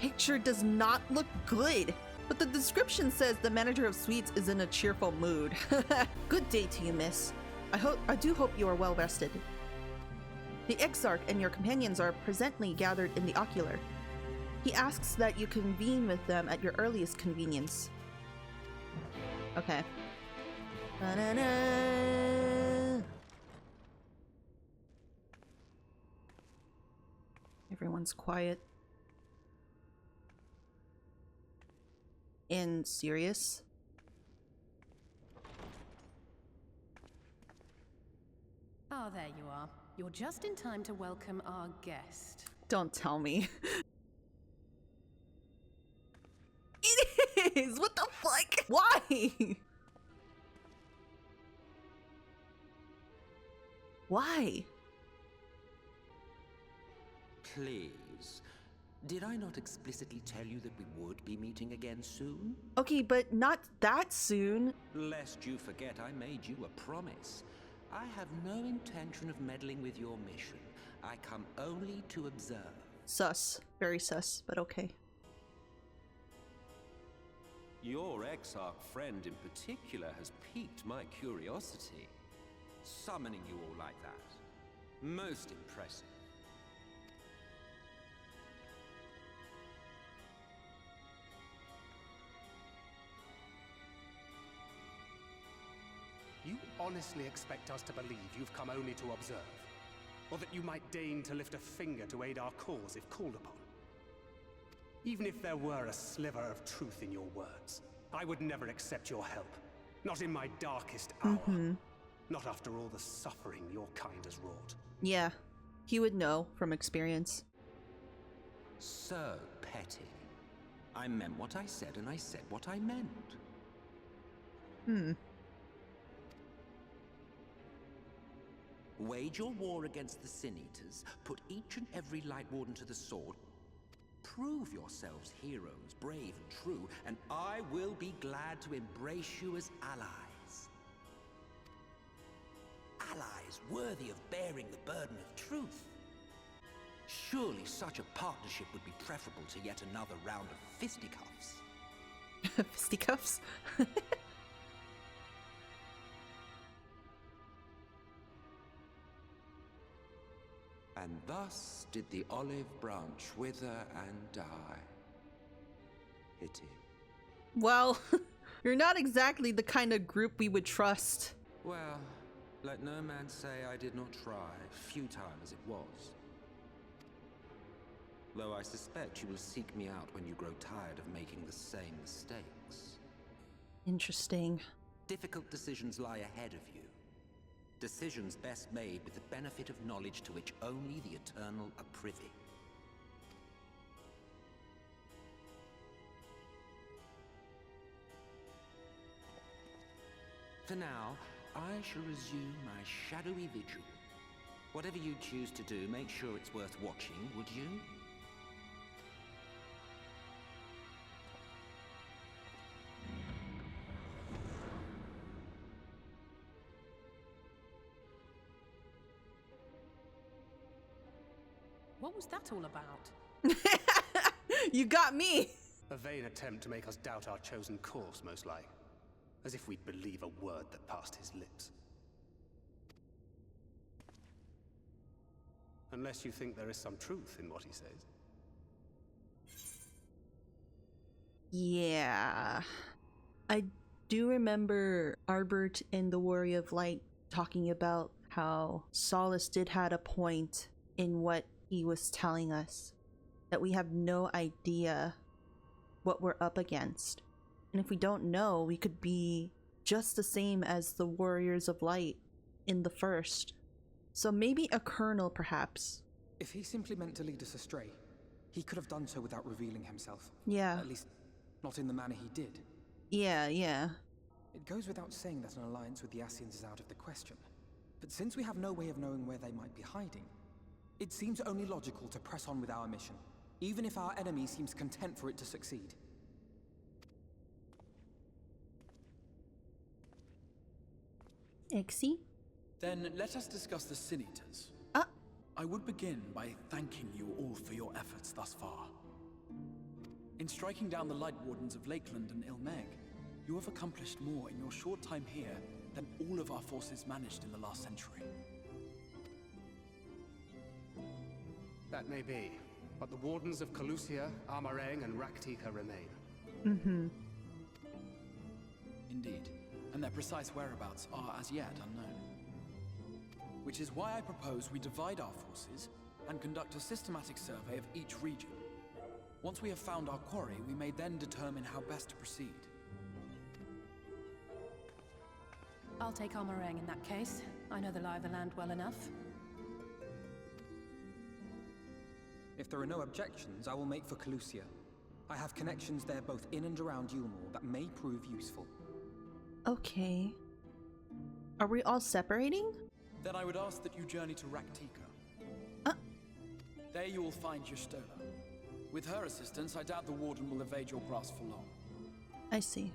picture does not look good. But the description says the manager of suites is in a cheerful mood. Good day to you, miss. I do hope you are well rested. The Exarch and your companions are presently gathered in the Ocular. He asks that you convene with them at your earliest convenience. Okay. Ba-da-da. Everyone's quiet. And serious. Ah, there you are. You're just in time to welcome our guest. Don't tell me. It is! What the fuck? Why? Why? Please. Did I not explicitly tell you that we would be meeting again soon? Okay, but not that soon. Lest you forget I made you a promise. I have no intention of meddling with your mission. I come only to observe. Sus. Very sus, but okay. Your Exarch friend in particular has piqued my curiosity. Summoning you all like that. Most impressive. You honestly expect us to believe you've come only to observe? Or that you might deign to lift a finger to aid our cause if called upon? Even if there were a sliver of truth in your words, I would never accept your help. Not in my darkest hour. Not after all the suffering your kind has wrought. Yeah, he would know from experience. So petty. I meant what I said and I said what I meant. Wage your war against the Sin Eaters, put each and every Light Warden to the sword, prove yourselves heroes, brave and true, and I will be glad to embrace you as allies. Allies worthy of bearing the burden of truth. Surely such a partnership would be preferable to yet another round of fisticuffs. Fisticuffs? And thus did the olive branch wither and die. Pity. Well, you're not exactly the kind of group we would trust. Well, let no man say I did not try, futile as it was. Though I suspect you will seek me out when you grow tired of making the same mistakes. Interesting. Difficult decisions lie ahead of you. Decisions best made with the benefit of knowledge to which only the Eternal are privy. For now, I shall resume my shadowy vigil. Whatever you choose to do, make sure it's worth watching, would you? What was that all about? You got me! A vain attempt to make us doubt our chosen course, most like. As if we'd believe a word that passed his lips. Unless you think there is some truth in what he says. Yeah. I do remember Arbert in the Warrior of Light talking about how Solace did had a point in what he was telling us. That we have no idea what we're up against. And if we don't know, we could be just the same as the Warriors of Light in the first. So maybe a colonel, perhaps. If he simply meant to lead us astray, he could have done so without revealing himself. Yeah. At least, not in the manner he did. Yeah. It goes without saying that an alliance with the Ascians is out of the question. But since we have no way of knowing where they might be hiding, it seems only logical to press on with our mission, even if our enemy seems content for it to succeed. Ixie? Then let us discuss the Sin Eaters. I would begin by thanking you all for your efforts thus far. In striking down the Light Wardens of Lakeland and Ilmeg, you have accomplished more in your short time here than all of our forces managed in the last century. That may be, but the Wardens of Calusia, Amareng, and Raktika remain. Mm-hmm. Indeed, and their precise whereabouts are as yet unknown. Which is why I propose we divide our forces and conduct a systematic survey of each region. Once we have found our quarry, we may then determine how best to proceed. I'll take Amareng in that case. I know the lie of the land well enough. If there are no objections, I will make for Calusia. I have connections there both in and around Yulmore that may prove useful. Okay. Are we all separating? Then I would ask that you journey to Raktika. There you will find Ysayeau. With her assistance, I doubt the Warden will evade your grasp for long. I see.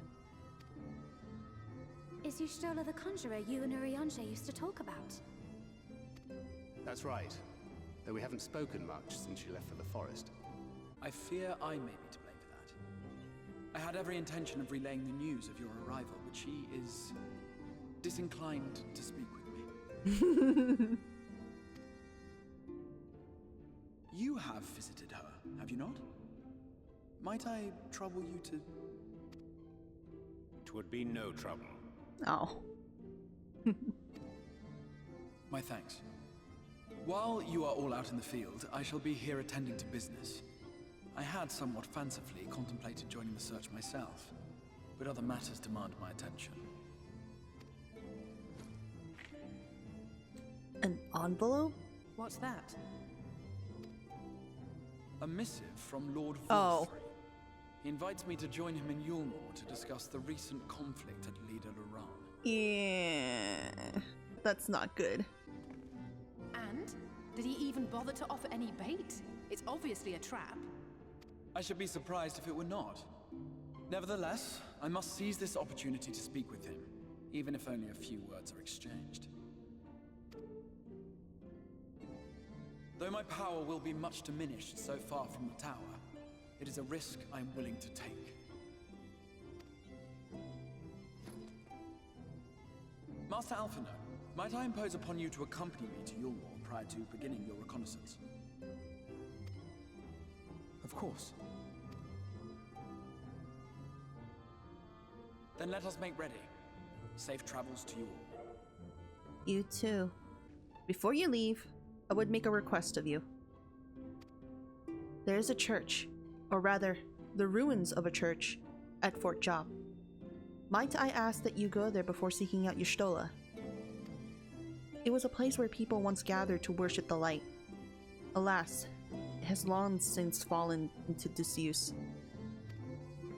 Is Ysayeau the conjurer you and Urianger used to talk about? That's right. Though we haven't spoken much since she left for the forest. I fear I may be to blame for that. I had every intention of relaying the news of your arrival, but she is disinclined to speak with me. You have visited her, have you not? Might I trouble you to... 'Twould be no trouble. Oh. My thanks. While you are all out in the field, I shall be here attending to business. I had somewhat fancifully contemplated joining the search myself, but other matters demand my attention. An envelope? What's that? A missive from Lord Oh. Volfrey. He invites me to join him in Yulmore to discuss the recent conflict at Lida Luran. Yeah. That's not good. And? Did he even bother to offer any bait? It's obviously a trap. I should be surprised if it were not. Nevertheless, I must seize this opportunity to speak with him, even if only a few words are exchanged. Though my power will be much diminished so far from the tower, it is a risk I am willing to take. Master Alphino, might I impose upon you to accompany me to Yulmore prior to beginning your reconnaissance? Of course. Then let us make ready. Safe travels to you all. You too. Before you leave, I would make a request of you. There is a church, or rather, the ruins of a church, at Fort Job. Might I ask that you go there before seeking out Y'shtola? It was a place where people once gathered to worship the light. Alas, it has long since fallen into disuse.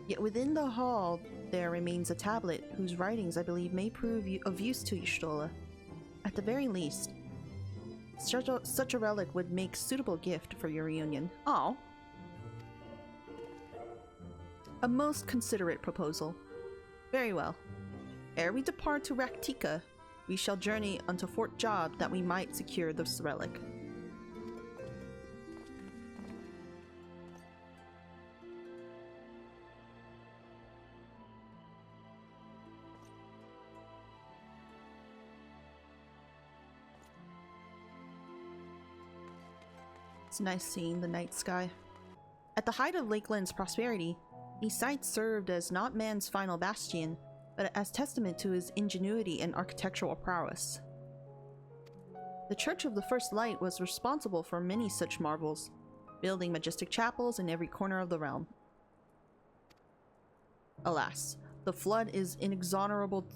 Yet within the hall there remains a tablet whose writings I believe may prove of use to Y'shtola. At the very least, such a relic would make suitable gift for your reunion. Oh. A most considerate proposal. Very well. Ere we depart to Raktika, we shall journey unto Fort Job that we might secure this relic. It's nice seeing the night sky. At the height of Lakeland's prosperity, these sites served as not man's final bastion, but as testament to his ingenuity and architectural prowess. The Church of the First Light was responsible for many such marvels, building majestic chapels in every corner of the realm. Alas, the flood is inexorable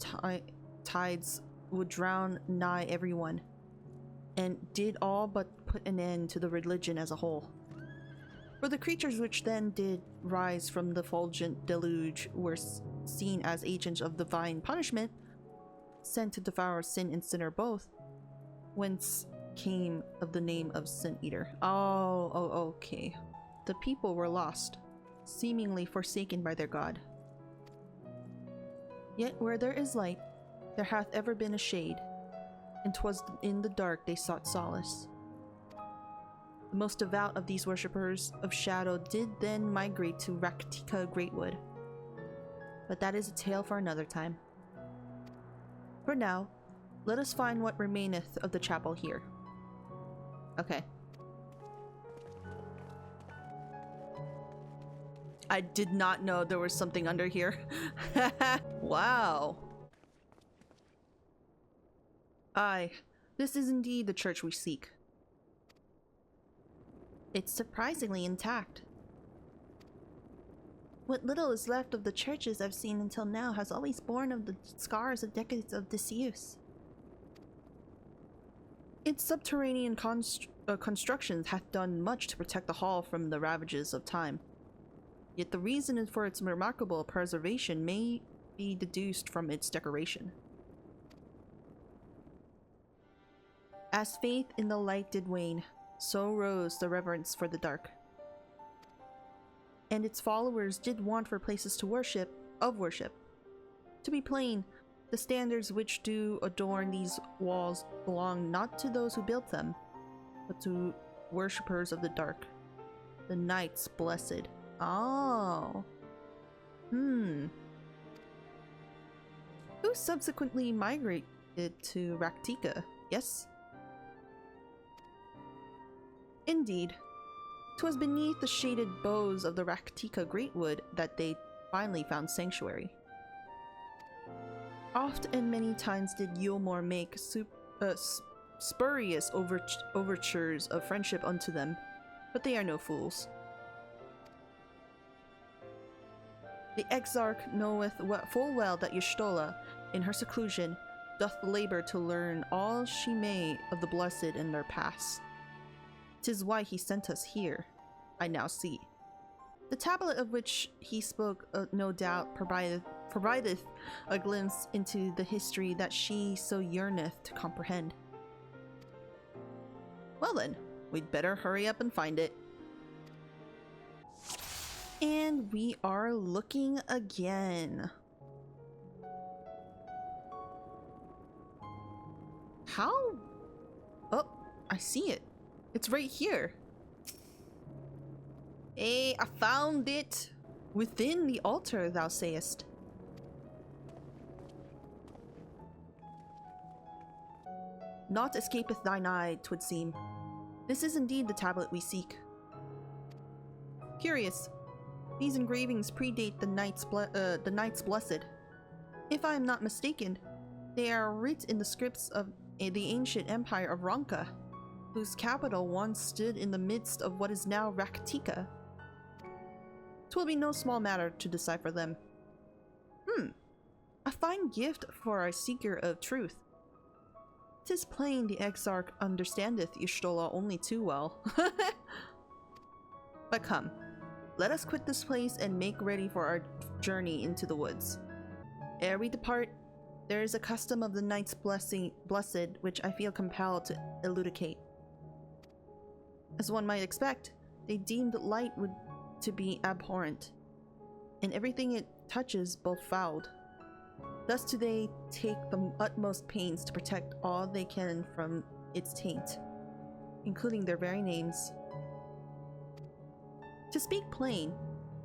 tides would drown nigh everyone, and did all but put an end to the religion as a whole. For the creatures which then did rise from the fulgent deluge were seen as agents of divine punishment, sent to devour sin and sinner both, whence came of the name of Sin Eater. Oh, okay. The people were lost, seemingly forsaken by their god. Yet where there is light, there hath ever been a shade, and 'twas in the dark they sought solace. The most devout of these worshippers of Shadow did then migrate to Rak'tika Greatwood. But that is a tale for another time. For now, let us find what remaineth of the chapel here. Okay. I did not know there was something under here. Wow. Aye, this is indeed the church we seek. It's surprisingly intact. What little is left of the churches I've seen until now has always borne of the scars of decades of disuse. Its subterranean constructions hath done much to protect the hall from the ravages of time. Yet the reason for its remarkable preservation may be deduced from its decoration. As faith in the light did wane, so rose the reverence for the dark. And its followers did want for places to worship. To be plain, the standards which do adorn these walls belong not to those who built them, but to worshippers of the dark, the knights blessed. Oh. Who subsequently migrated to Rak'tika, yes? Indeed. 'Twas beneath the shaded boughs of the Rak'tika Greatwood that they finally found sanctuary. Oft and many times did Ysayeau make spurious overtures of friendship unto them, but they are no fools. The exarch knoweth full well that Y'shtola, in her seclusion, doth labor to learn all she may of the blessed and their past. 'Tis why he sent us here, I now see. The tablet of which he spoke, no doubt, provideth a glimpse into the history that she so yearneth to comprehend. Well then, we'd better hurry up and find it. And we are looking again. How? Oh, I see it. It's right here. Hey, I found it. Within the altar, thou sayest. Naught escapeth thine eye, 'twould seem. This is indeed the tablet we seek. Curious. These engravings predate the Knights Blessed. If I am not mistaken, they are writ in the scripts of the ancient empire of Ronka, whose capital once stood in the midst of what is now Rak'tika. 'Twill be no small matter to decipher them. A fine gift for a seeker of truth. 'Tis plain the exarch understandeth Y'shtola only too well. But come. Let us quit this place and make ready for our journey into the woods. Ere we depart, there is a custom of the Knights Blessed which I feel compelled to elucidate. As one might expect, they deemed light to be abhorrent, and everything it touches both fouled. Thus do they take the utmost pains to protect all they can from its taint, including their very names. To speak plain,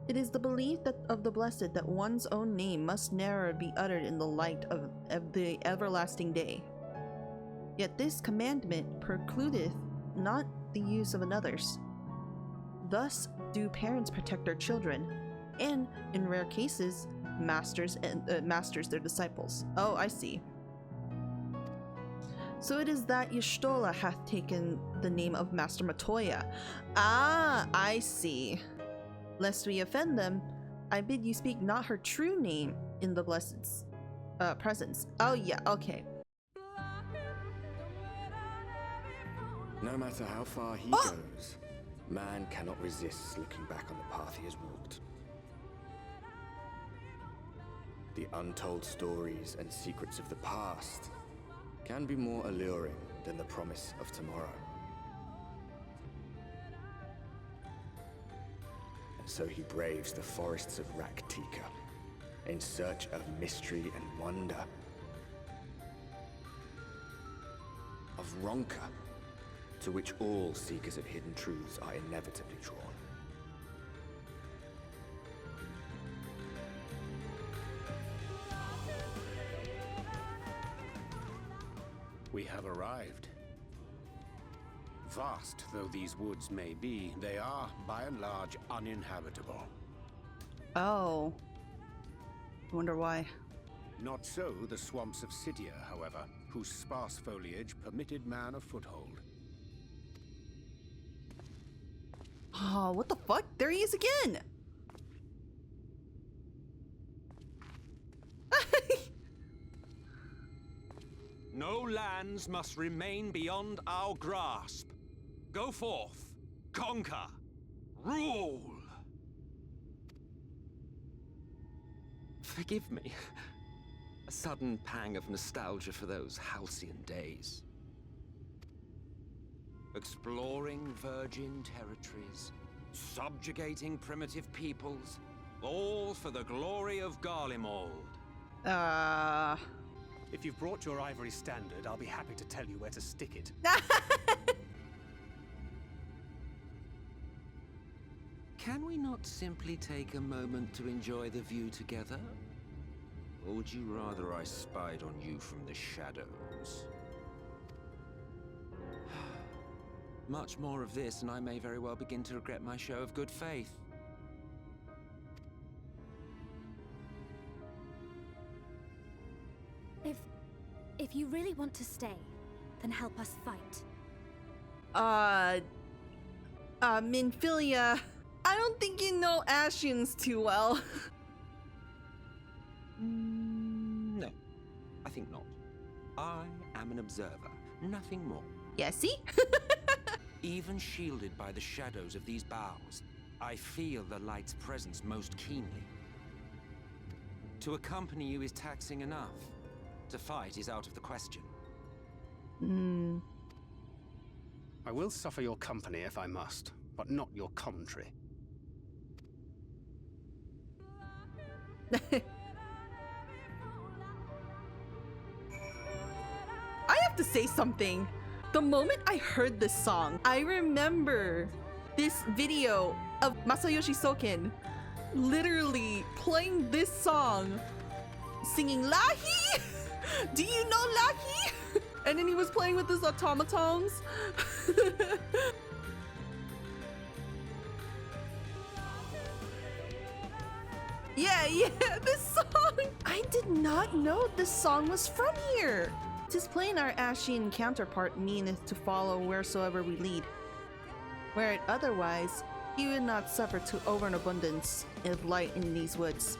it is the belief of the blessed that one's own name must ne'er be uttered in the light of the everlasting day. Yet this commandment precludeth not the use of another's. Thus do parents protect their children, and, in rare cases, masters their disciples. Oh, I see. So it is that Y'shtola hath taken the name of Master Matoya. Ah, I see. Lest we offend them, I bid you speak not her true name in the Blessed's presence. Oh yeah, okay. No matter how far he goes, man cannot resist looking back on the path he has walked. The untold stories and secrets of the past can be more alluring than the promise of tomorrow. And so he braves the forests of Rak'tika in search of mystery and wonder. Of Ronka, to which all seekers of hidden truths are inevitably drawn. We have arrived. Vast though these woods may be, they are, by and large, uninhabitable. Oh. Wonder why. Not so the swamps of Cydia, however, whose sparse foliage permitted man a foothold. Oh, what the fuck? There he is again! No lands must remain beyond our grasp. Go forth, conquer, rule! Forgive me. A sudden pang of nostalgia for those halcyon days. Exploring virgin territories, subjugating primitive peoples, all for the glory of Garlemald. If you've brought your ivory standard, I'll be happy to tell you where to stick it. Can we not simply take a moment to enjoy the view together? Or would you rather I spied on you from the shadows? Much more of this, and I may very well begin to regret my show of good faith. If you really want to stay, then help us fight. Minfilia, I don't think you know Ashians too well. No, I think not. I am an observer, nothing more. Yeah, see? Even shielded by the shadows of these boughs, I feel the light's presence most keenly. To accompany you is taxing enough. To fight is out of the question. I will suffer your company if I must, but not your commentary. I have to say something. The moment I heard this song, I remember this video of Masayoshi Soken literally playing this song, singing Lahi! Do you know Lahi? And then he was playing with his automatons. Yeah, this song! I did not know this song was from here. Tis plain our Ashian counterpart meaneth to follow wheresoever we lead. Were it otherwise, he would not suffer to overabundance of light in these woods.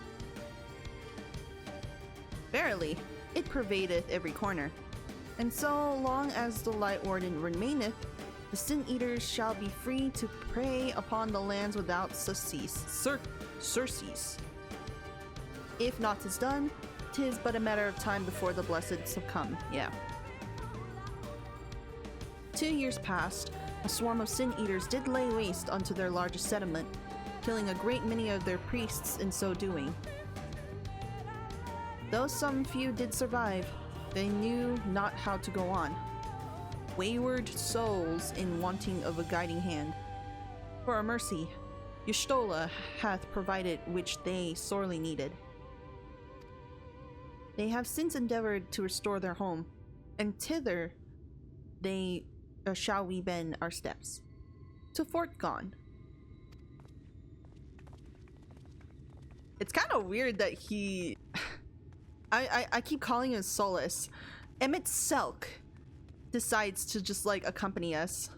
Verily, it pervadeth every corner. And so long as the Light Warden remaineth, the Sin Eaters shall be free to prey upon the lands without surcease. Surcease. If naught is done, 'tis but a matter of time before the blessed succumb. Yeah. 2 years passed. A swarm of Sin Eaters did lay waste unto their largest settlement, killing a great many of their priests in so doing. Though some few did survive, they knew not how to go on. Wayward souls in wanting of a guiding hand. For a mercy, Y'shtola hath provided which they sorely needed. They have since endeavored to restore their home, and thither they shall we bend our steps. To Fort Gone. It's kind of weird that he... I keep calling him Solace. Emet-selch decides to just like accompany us.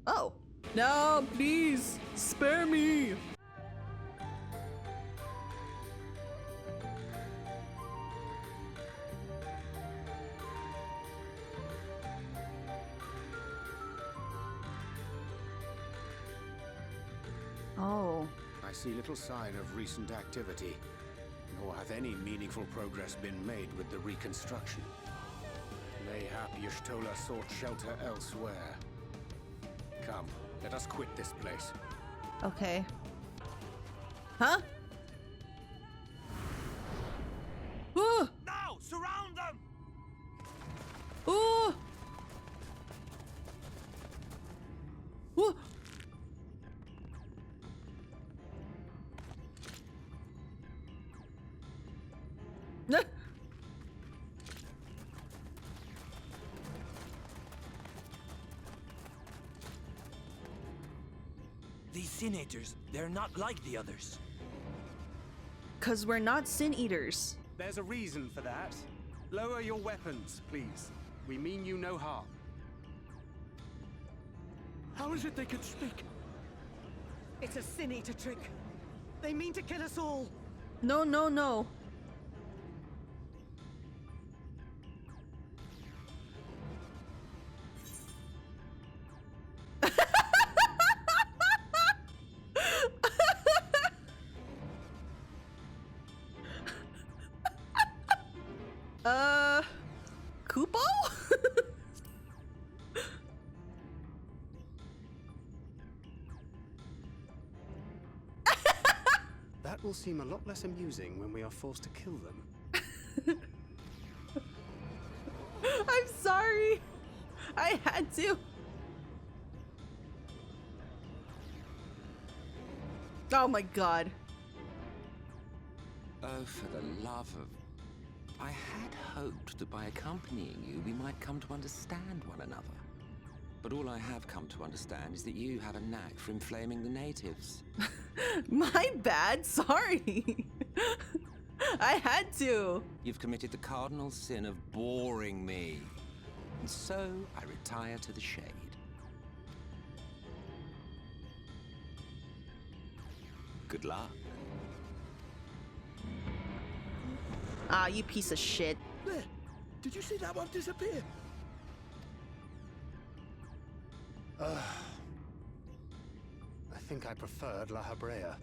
Oh. No, please, spare me. Oh. I see little sign of recent activity, nor hath any meaningful progress been made with the reconstruction. Mayhap Y'shtola sought shelter elsewhere. Come, let us quit this place. Okay. Huh? Ooh! Now, surround them! Ooh! These Sin Eaters, they're not like the others. 'Cause we're not Sin Eaters. There's a reason for that. Lower your weapons, please. We mean you no harm. How is it they can speak? It's a Sin Eater trick. They mean to kill us all. No, no, no. Kupo? That will seem a lot less amusing when we are forced to kill them. I'm sorry. I had to. Oh my god. Oh, for the love of... I had hoped that by accompanying you, we might come to understand one another. But all I have come to understand is that you have a knack for inflaming the natives. My bad, sorry. I had to. You've committed the cardinal sin of boring me. And so, I retire to the shade. Good luck. Ah, you piece of shit. There! Did you see that one disappear? I think I preferred La Habrea.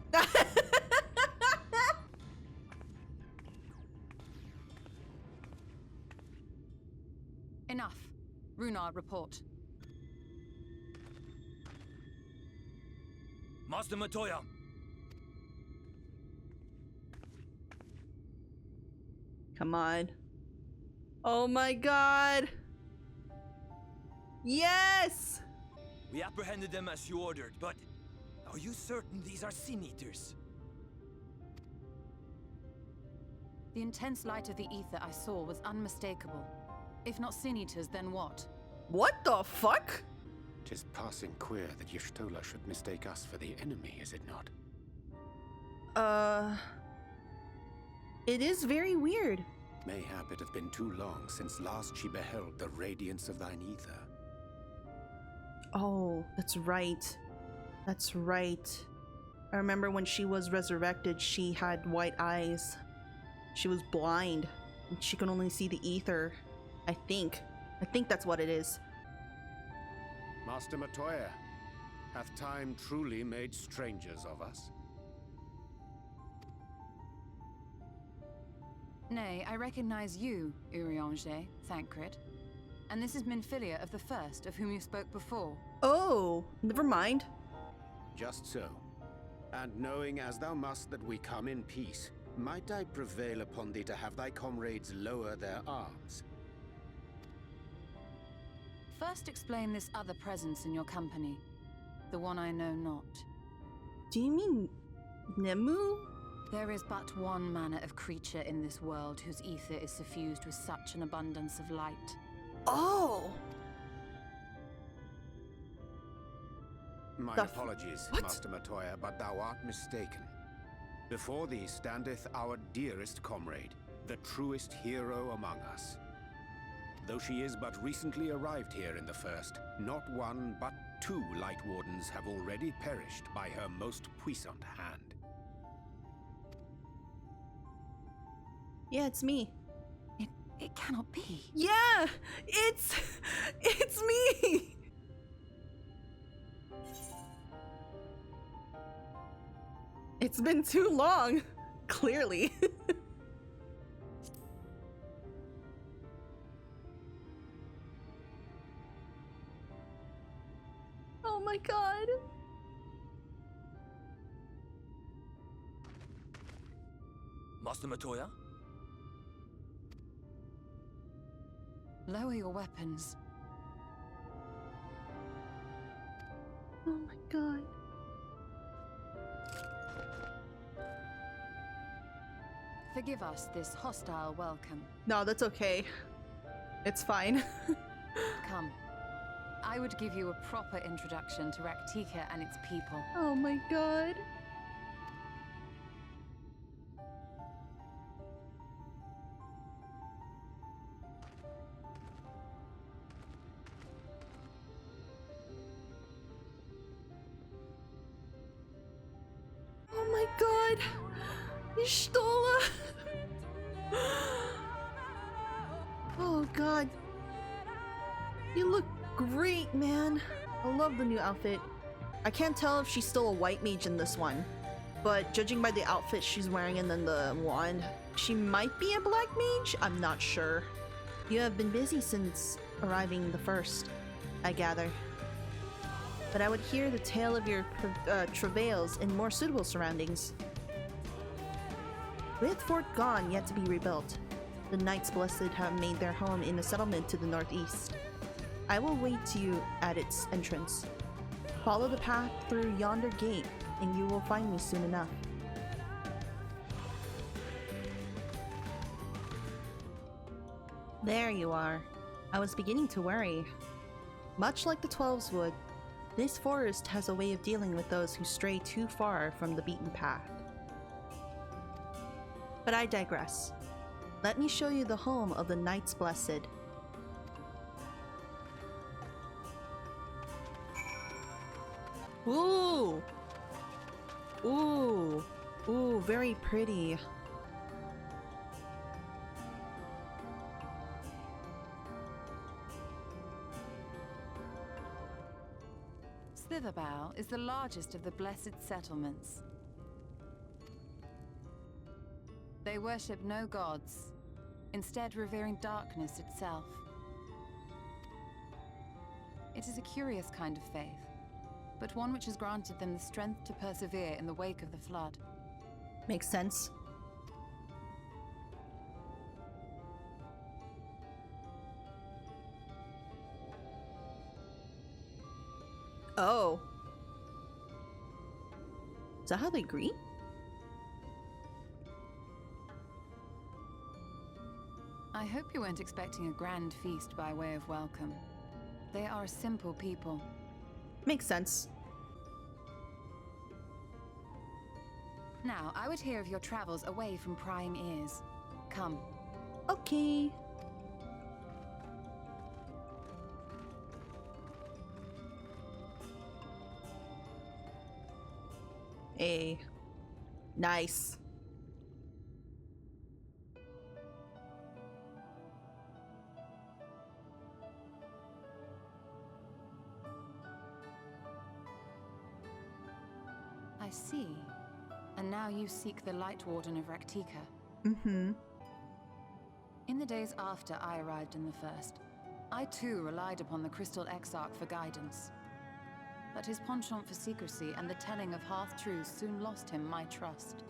Enough. Runar, report. Master Matoya! Come on. Oh my god. Yes! We apprehended them as you ordered, but are you certain these are Sin Eaters? The intense light of the ether I saw was unmistakable. If not Sin Eaters, then what? What the fuck? 'Tis passing queer that Y'shtola should mistake us for the enemy, is it not? It is very weird. Mayhap it have been too long since last she beheld the radiance of thine ether. Oh, that's right. That's right. I remember when she was resurrected, she had white eyes. She was blind. And she could only see the ether. I think that's what it is. Master Matoya, hath time truly made strangers of us? Nay, I recognize you, Urianger, Thancred. And this is Minfilia of the First, of whom you spoke before. Oh, never mind. Just so. And knowing as thou must that we come in peace, might I prevail upon thee to have thy comrades lower their arms? First explain this other presence in your company. The one I know not. Do you mean Nemu? There is but one manner of creature in this world whose ether is suffused with such an abundance of light. Oh! Mine apologies, Master Matoya, but thou art mistaken. Before thee standeth our dearest comrade, the truest hero among us. Though she is but recently arrived here in the First, not one but two Light Wardens have already perished by her most puissant hand. Yeah, it's me. It cannot be. Yeah! It's me! It's been too long, clearly. Oh my god. Master Matoya? Lower your weapons. Oh my god. Forgive us this hostile welcome. No, that's okay. It's fine. Come. I would give you a proper introduction to Raktika and its people. Oh my god. Oh my god. Y'shtola. Oh god. You look great, man. I love the new outfit. I can't tell if she's still a white mage in this one, but judging by the outfit she's wearing and then the wand, she might be a black mage? I'm not sure. You have been busy since arriving the first, I gather. But I would hear the tale of your travails in more suitable surroundings. With Fort gone, yet to be rebuilt, the Knights Blessed have made their home in a settlement to the northeast. I will wait you at its entrance. Follow the path through yonder gate, and you will find me soon enough. There you are. I was beginning to worry. Much like the Twelves would, this forest has a way of dealing with those who stray too far from the beaten path. But I digress. Let me show you the home of the Knights Blessed. Ooh! Ooh! Ooh, very pretty. Slitherbough is the largest of the Blessed settlements. They worship no gods, instead revering darkness itself. It is a curious kind of faith, but one which has granted them the strength to persevere in the wake of the flood. Makes sense. Oh. Is that how they greet? I hope you weren't expecting a grand feast by way of welcome. They are a simple people. Makes sense. Now, I would hear of your travels away from prying ears. Come. Okay. Hey. Nice. I see. And now you seek the Light Warden of Raktika. Mm-hmm. In the days after I arrived in the First, I too relied upon the Crystal Exarch for guidance. But his penchant for secrecy and the telling of half-truths soon lost him my trust.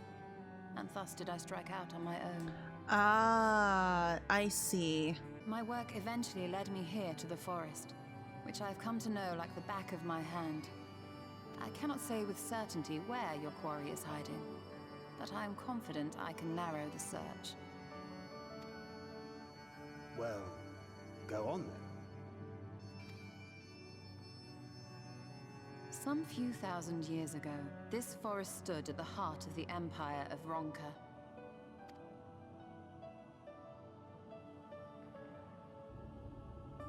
And thus did I strike out on my own. Ah, I see. My work eventually led me here to the forest, which I've come to know like the back of my hand. I cannot say with certainty where your quarry is hiding, but I am confident I can narrow the search. Well, go on then. Some few thousand years ago, this forest stood at the heart of the Empire of Ronka.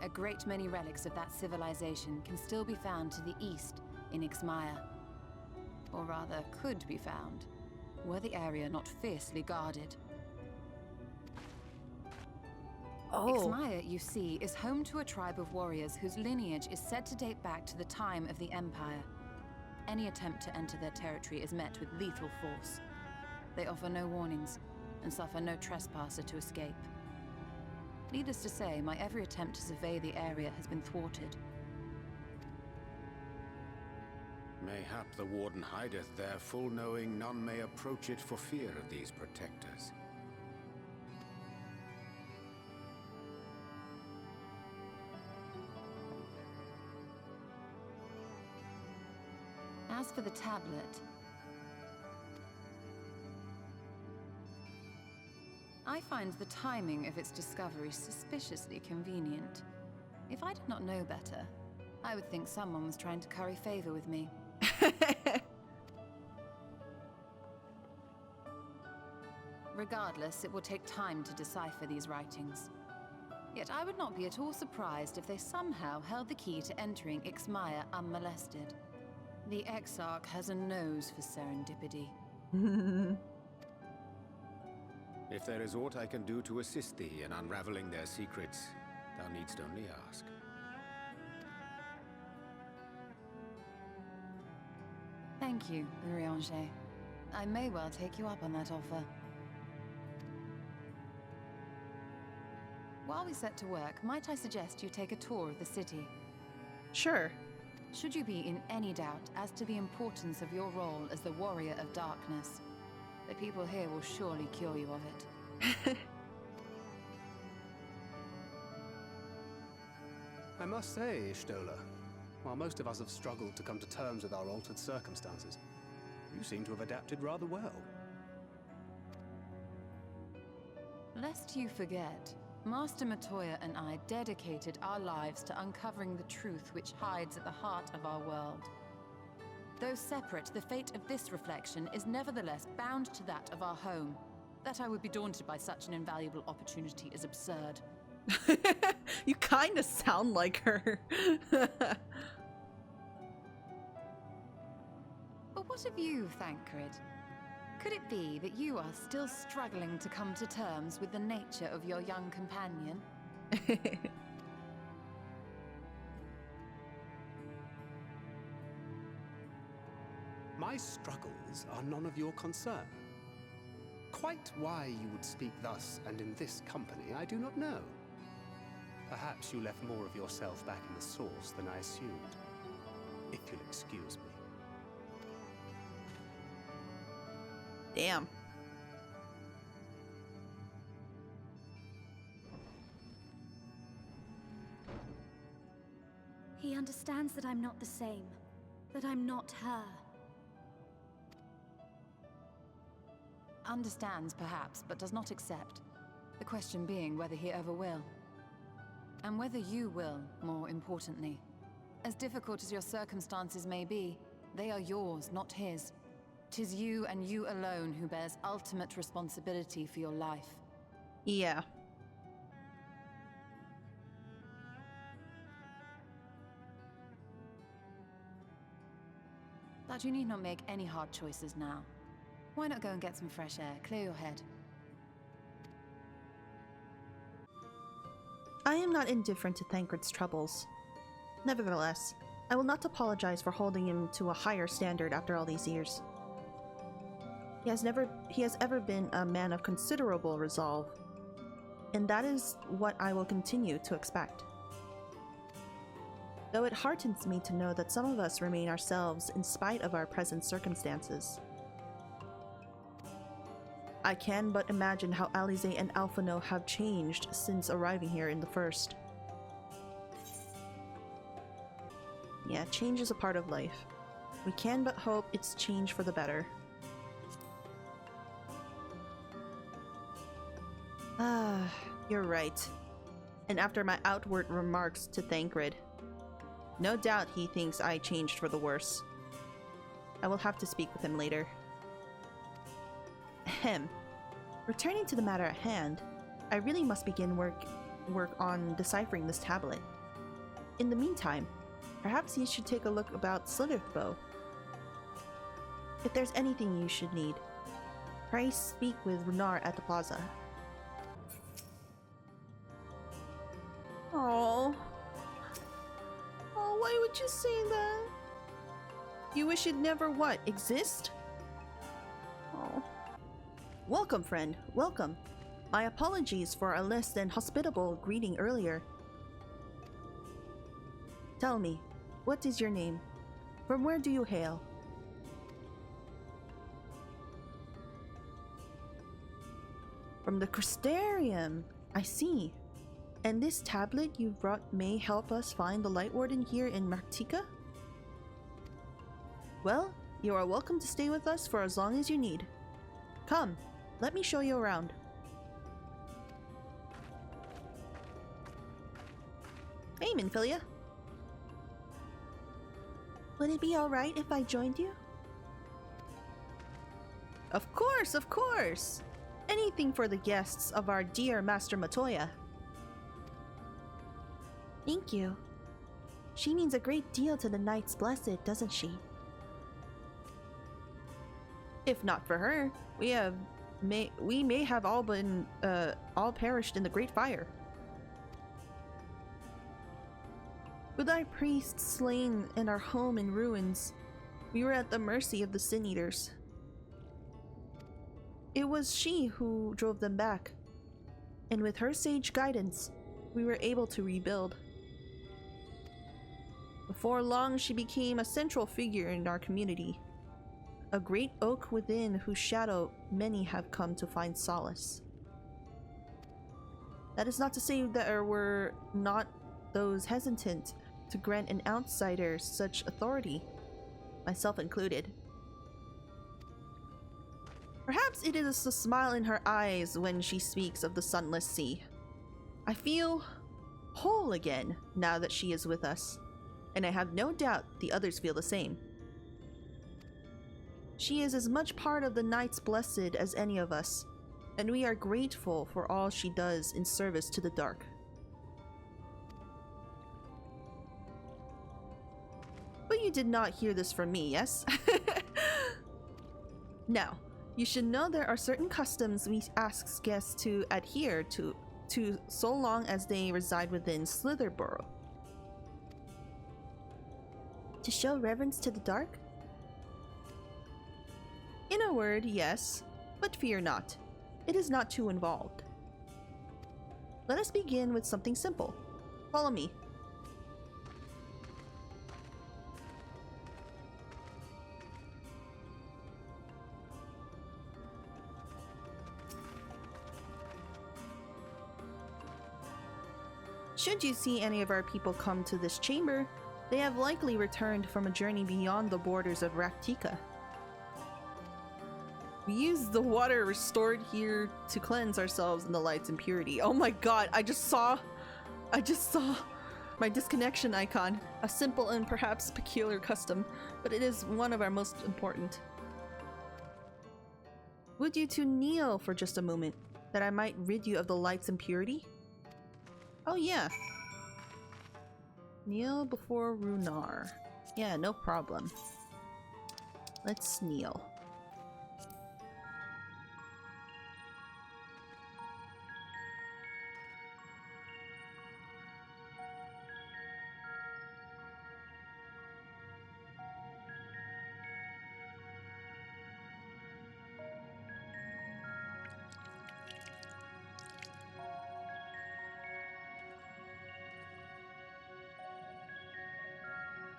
A great many relics of that civilization can still be found to the east in Ixmaya. Or rather, could be found, were the area not fiercely guarded. Oh. Ixmaya, you see, is home to a tribe of warriors whose lineage is said to date back to the time of the Empire. Any attempt to enter their territory is met with lethal force. They offer no warnings, and suffer no trespasser to escape. Needless to say, my every attempt to survey the area has been thwarted. Mayhap the Warden hideth there, full knowing none may approach it for fear of these protectors. As for the tablet, I find the timing of its discovery suspiciously convenient. If I did not know better, I would think someone was trying to curry favor with me. Regardless, it will take time to decipher these writings. Yet I would not be at all surprised if they somehow held the key to entering Ixmaya unmolested. The Exarch has a nose for serendipity. If there is aught I can do to assist thee in unraveling their secrets, thou needst only ask. Thank you, Urianger. I may well take you up on that offer. While we set to work, might I suggest you take a tour of the city? Sure. Should you be in any doubt as to the importance of your role as the Warrior of Darkness, the people here will surely cure you of it. I must say, Ishtola, while most of us have struggled to come to terms with our altered circumstances, you seem to have adapted rather well. Lest you forget, Master Matoya and I dedicated our lives to uncovering the truth which hides at the heart of our world. Though separate, the fate of this reflection is nevertheless bound to that of our home. That I would be daunted by such an invaluable opportunity is absurd. You kind of sound like her. But what of you, Thancred? Could it be that you are still struggling to come to terms with the nature of your young companion? My struggles are none of your concern. Quite why you would speak thus and in this company, I do not know. Perhaps you left more of yourself back in the source than I assumed. If you'll excuse me. Damn. He understands that I'm not the same. That I'm not her. Understands, perhaps, but does not accept. The question being whether he ever will. And whether you will, more importantly. As difficult as your circumstances may be, they are yours, not his. 'Tis you and you alone who bears ultimate responsibility for your life. Yeah. But you need not make any hard choices now. Why not go and get some fresh air, clear your head? I am not indifferent to Thancred's troubles. Nevertheless, I will not apologize for holding him to a higher standard after all these years. He has ever been a man of considerable resolve, and that is what I will continue to expect. Though it heartens me to know that some of us remain ourselves in spite of our present circumstances. I can but imagine how Alize and Alphino have changed since arriving here in the first. Yeah, change is a part of life. We can but hope it's change for the better. Ah, you're right. And after my outward remarks to Thancred, no doubt he thinks I changed for the worse. I will have to speak with him later. Ahem. Returning to the matter at hand, I really must begin work on deciphering this tablet. In the meantime, perhaps you should take a look about Slitherthbow. If there's anything you should need, pray speak with Runar at the plaza. Oh, why would you say that? You wish it never what? Exist? Oh. Welcome, friend. Welcome. My apologies for a less than hospitable greeting earlier. Tell me, what is your name? From where do you hail? From the Crystarium. I see. And this tablet you brought may help us find the Light Warden here in Raktika? Well, you are welcome to stay with us for as long as you need. Come, let me show you around. Hey, Minfilia. Would it be alright if I joined you? Of course, of course! Anything for the guests of our dear Master Matoya. Thank you. She means a great deal to the Knights Blessed, doesn't she? If not for her, we may have all been all perished in the Great Fire. With our priests slain and our home in ruins, we were at the mercy of the Sin Eaters. It was she who drove them back, and with her sage guidance, we were able to rebuild. Before long, she became a central figure in our community, a great oak within whose shadow many have come to find solace. That is not to say that there were not those hesitant to grant an outsider such authority, myself included. Perhaps it is the smile in her eyes when she speaks of the sunless sea. I feel whole again now that she is with us, and I have no doubt the others feel the same. She is as much part of the Knights Blessed as any of us, and we are grateful for all she does in service to the dark. But you did not hear this from me, yes? Now, you should know there are certain customs we ask guests to adhere to so long as they reside within Slitherborough. To show reverence to the dark? In a word, yes, but fear not. It is not too involved. Let us begin with something simple. Follow me. Should you see any of our people come to this chamber, they have likely returned from a journey beyond the borders of Raktika. We use the water restored here to cleanse ourselves in the light's impurity. Oh my god, I just saw my disconnection icon. A simple and perhaps peculiar custom, but it is one of our most important. Would you two kneel for just a moment, that I might rid you of the light's impurity? Oh yeah. Kneel before Runar. Yeah, no problem. Let's kneel.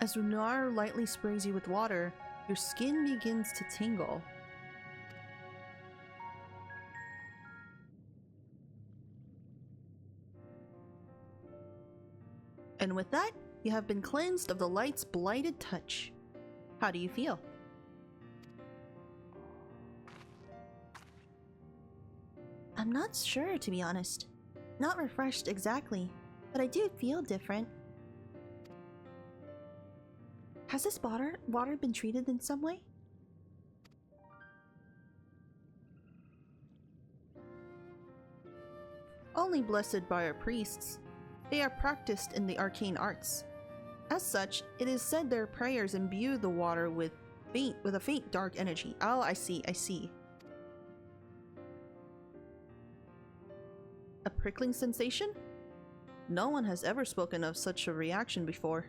As Runar lightly sprays you with water, your skin begins to tingle. And with that, you have been cleansed of the light's blighted touch. How do you feel? I'm not sure, to be honest. Not refreshed exactly, but I do feel different. Has this water been treated in some way? Only blessed by our priests. They are practiced in the arcane arts. As such, it is said their prayers imbue the water with a faint dark energy. Oh, I see. A prickling sensation? No one has ever spoken of such a reaction before.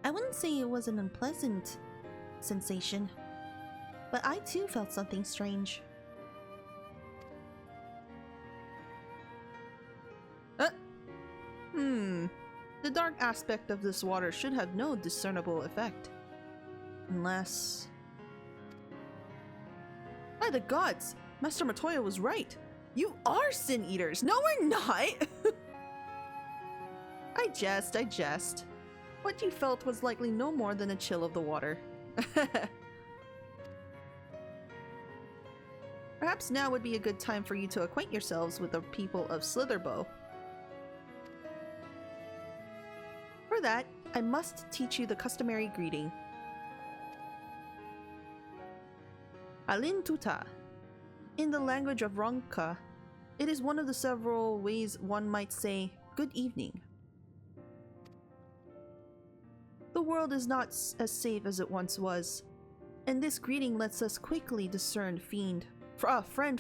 I wouldn't say it was an unpleasant sensation, but I too felt something strange. The dark aspect of this water should have no discernible effect. Unless... By the gods! Master Matoya was right! You are Sin Eaters! No, we're not! I jest. What you felt was likely no more than a chill of the water. Perhaps now would be a good time for you to acquaint yourselves with the people of Slitherborough. For that, I must teach you the customary greeting. Alin Tuta. In the language of Raktika, it is one of the several ways one might say good evening. The world is not as safe as it once was, and this greeting lets us quickly discern friend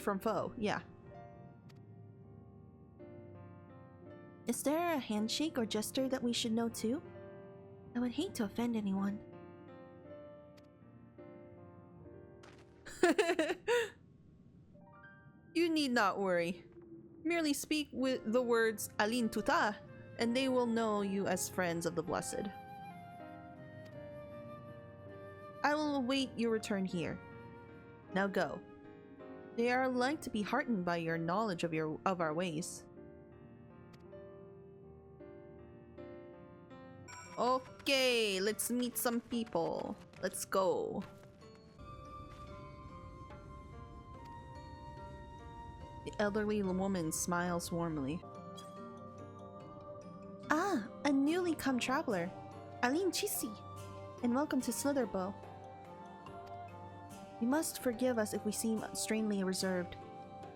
from foe, yeah. Is there a handshake or gesture that we should know too? I would hate to offend anyone. You need not worry. Merely speak with the words Alin Tuta, and they will know you as friends of the Blessed. I will await your return here. Now go. They are like to be heartened by your knowledge of our ways. Okay, let's meet some people. Let's go. The elderly woman smiles warmly. Ah, a newly come traveler. Aline Chisi. And welcome to Slitherbow. You must forgive us if we seem strangely reserved.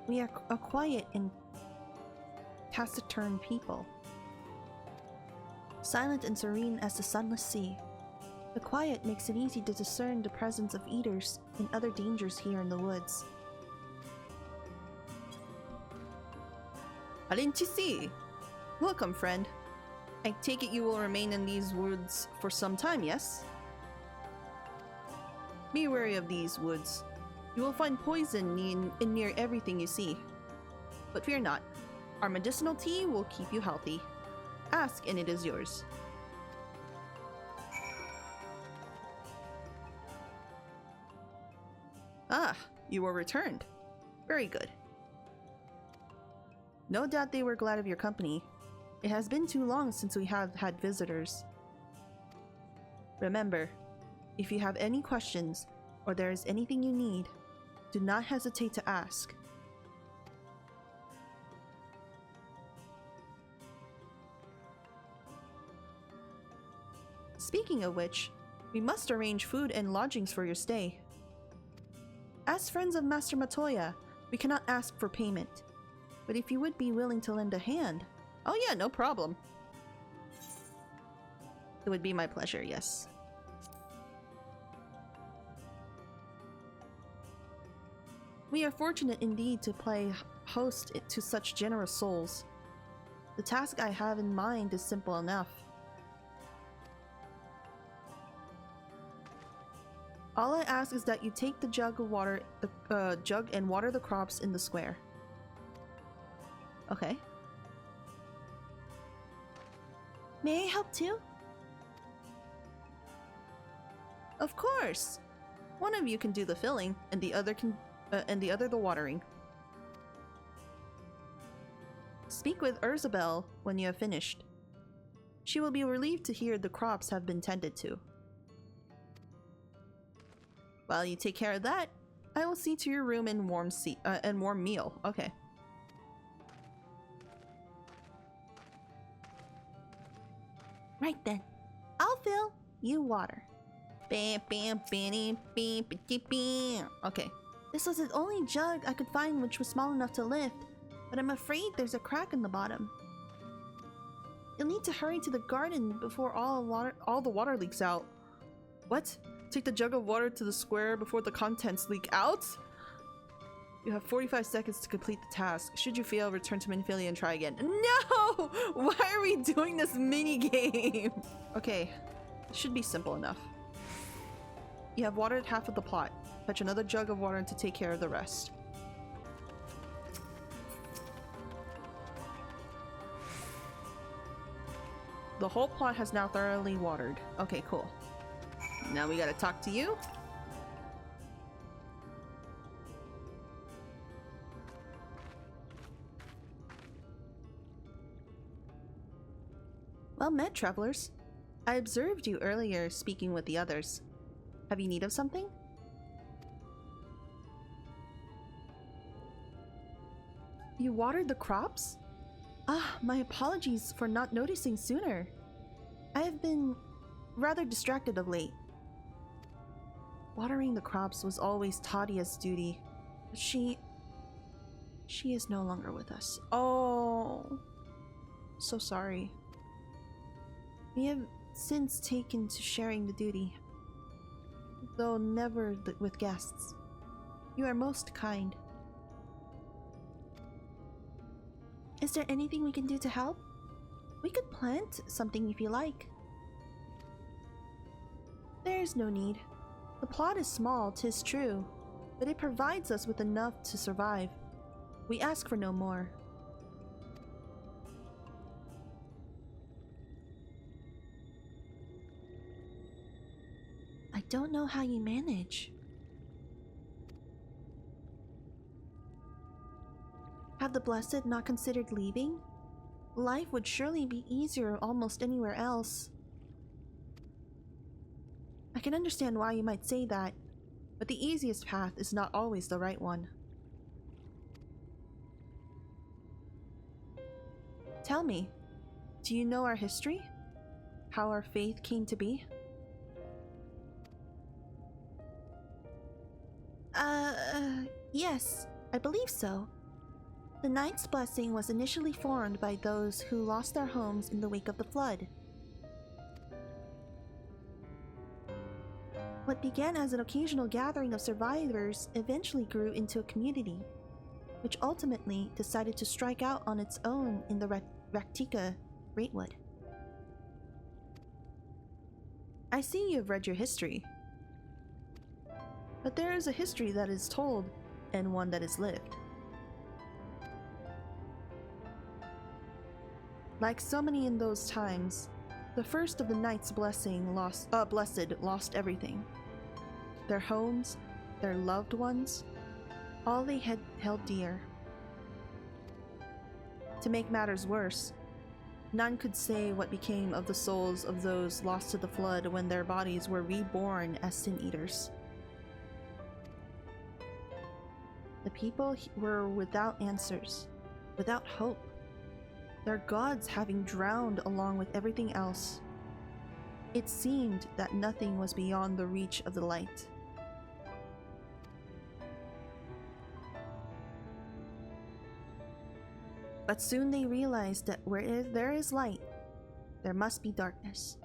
We are a quiet and taciturn people. Silent and serene as the sunless sea. The quiet makes it easy to discern the presence of eaters and other dangers here in the woods. Alin Chisi! Welcome, friend. I take it you will remain in these woods for some time, yes? Be wary of these woods. You will find poison in near everything you see. But fear not. Our medicinal tea will keep you healthy. Ask and it is yours. Ah, you were returned. Very good. No doubt they were glad of your company. It has been too long since we have had visitors. Remember, if you have any questions or there is anything you need, do not hesitate to ask. Speaking of which, we must arrange food and lodgings for your stay. As friends of Master Matoya, we cannot ask for payment. But if you would be willing to lend a hand... Oh yeah, no problem. It would be my pleasure, yes. We are fortunate indeed to play host to such generous souls. The task I have in mind is simple enough. All I ask is that you take the jug of water, jug and water the crops in the square. Okay. May I help too? Of course. One of you can do the filling, and the other the watering. Speak with Urzabel when you have finished. She will be relieved to hear the crops have been tended to. While you take care of that, I will see to your room and warm meal. Okay. Right then. I'll fill, you water. Bam, bam, bam, bam, bam, bam. Okay. This was the only jug I could find which was small enough to lift, but I'm afraid there's a crack in the bottom. You'll need to hurry to the garden before all the water leaks out. What? Take the jug of water to the square before the contents leak out? You have 45 seconds to complete the task. Should you fail, return to Minfilia and try again. No! Why are we doing this mini game? Okay, it should be simple enough. You have watered half of the plot. Fetch another jug of water to take care of the rest. The whole plot has now thoroughly watered. Okay, cool. Now we gotta talk to you. Well met, travelers. I observed you earlier speaking with the others. Have you need of something? You watered the crops? Ah, my apologies for not noticing sooner. I have been rather distracted of late. Watering the crops was always Tadia's duty, but she is no longer with us. Oh, so sorry. We have since taken to sharing the duty, though never with guests. You are most kind. Is there anything we can do to help? We could plant something if you like. There is no need. The plot is small, 'tis true, but it provides us with enough to survive. We ask for no more. I don't know how you manage. Have the Blessed not considered leaving? Life would surely be easier almost anywhere else. I can understand why you might say that, but the easiest path is not always the right one. Tell me, do you know our history? How our faith came to be? Yes, I believe so. The Knight's Blessing was initially formed by those who lost their homes in the wake of the flood. What began as an occasional gathering of survivors eventually grew into a community, which ultimately decided to strike out on its own in the Rak'tika Greatwood. I see you've read your history. But there is a history that is told, and one that is lived. Like so many in those times, the first of the Knight's Blessed lost everything. Their homes, their loved ones, all they had held dear. To make matters worse, none could say what became of the souls of those lost to the flood when their bodies were reborn as sin eaters. The people were without answers, without hope, their gods having drowned along with everything else. It seemed that nothing was beyond the reach of the light. But soon they realized that where there is light, there must be darkness.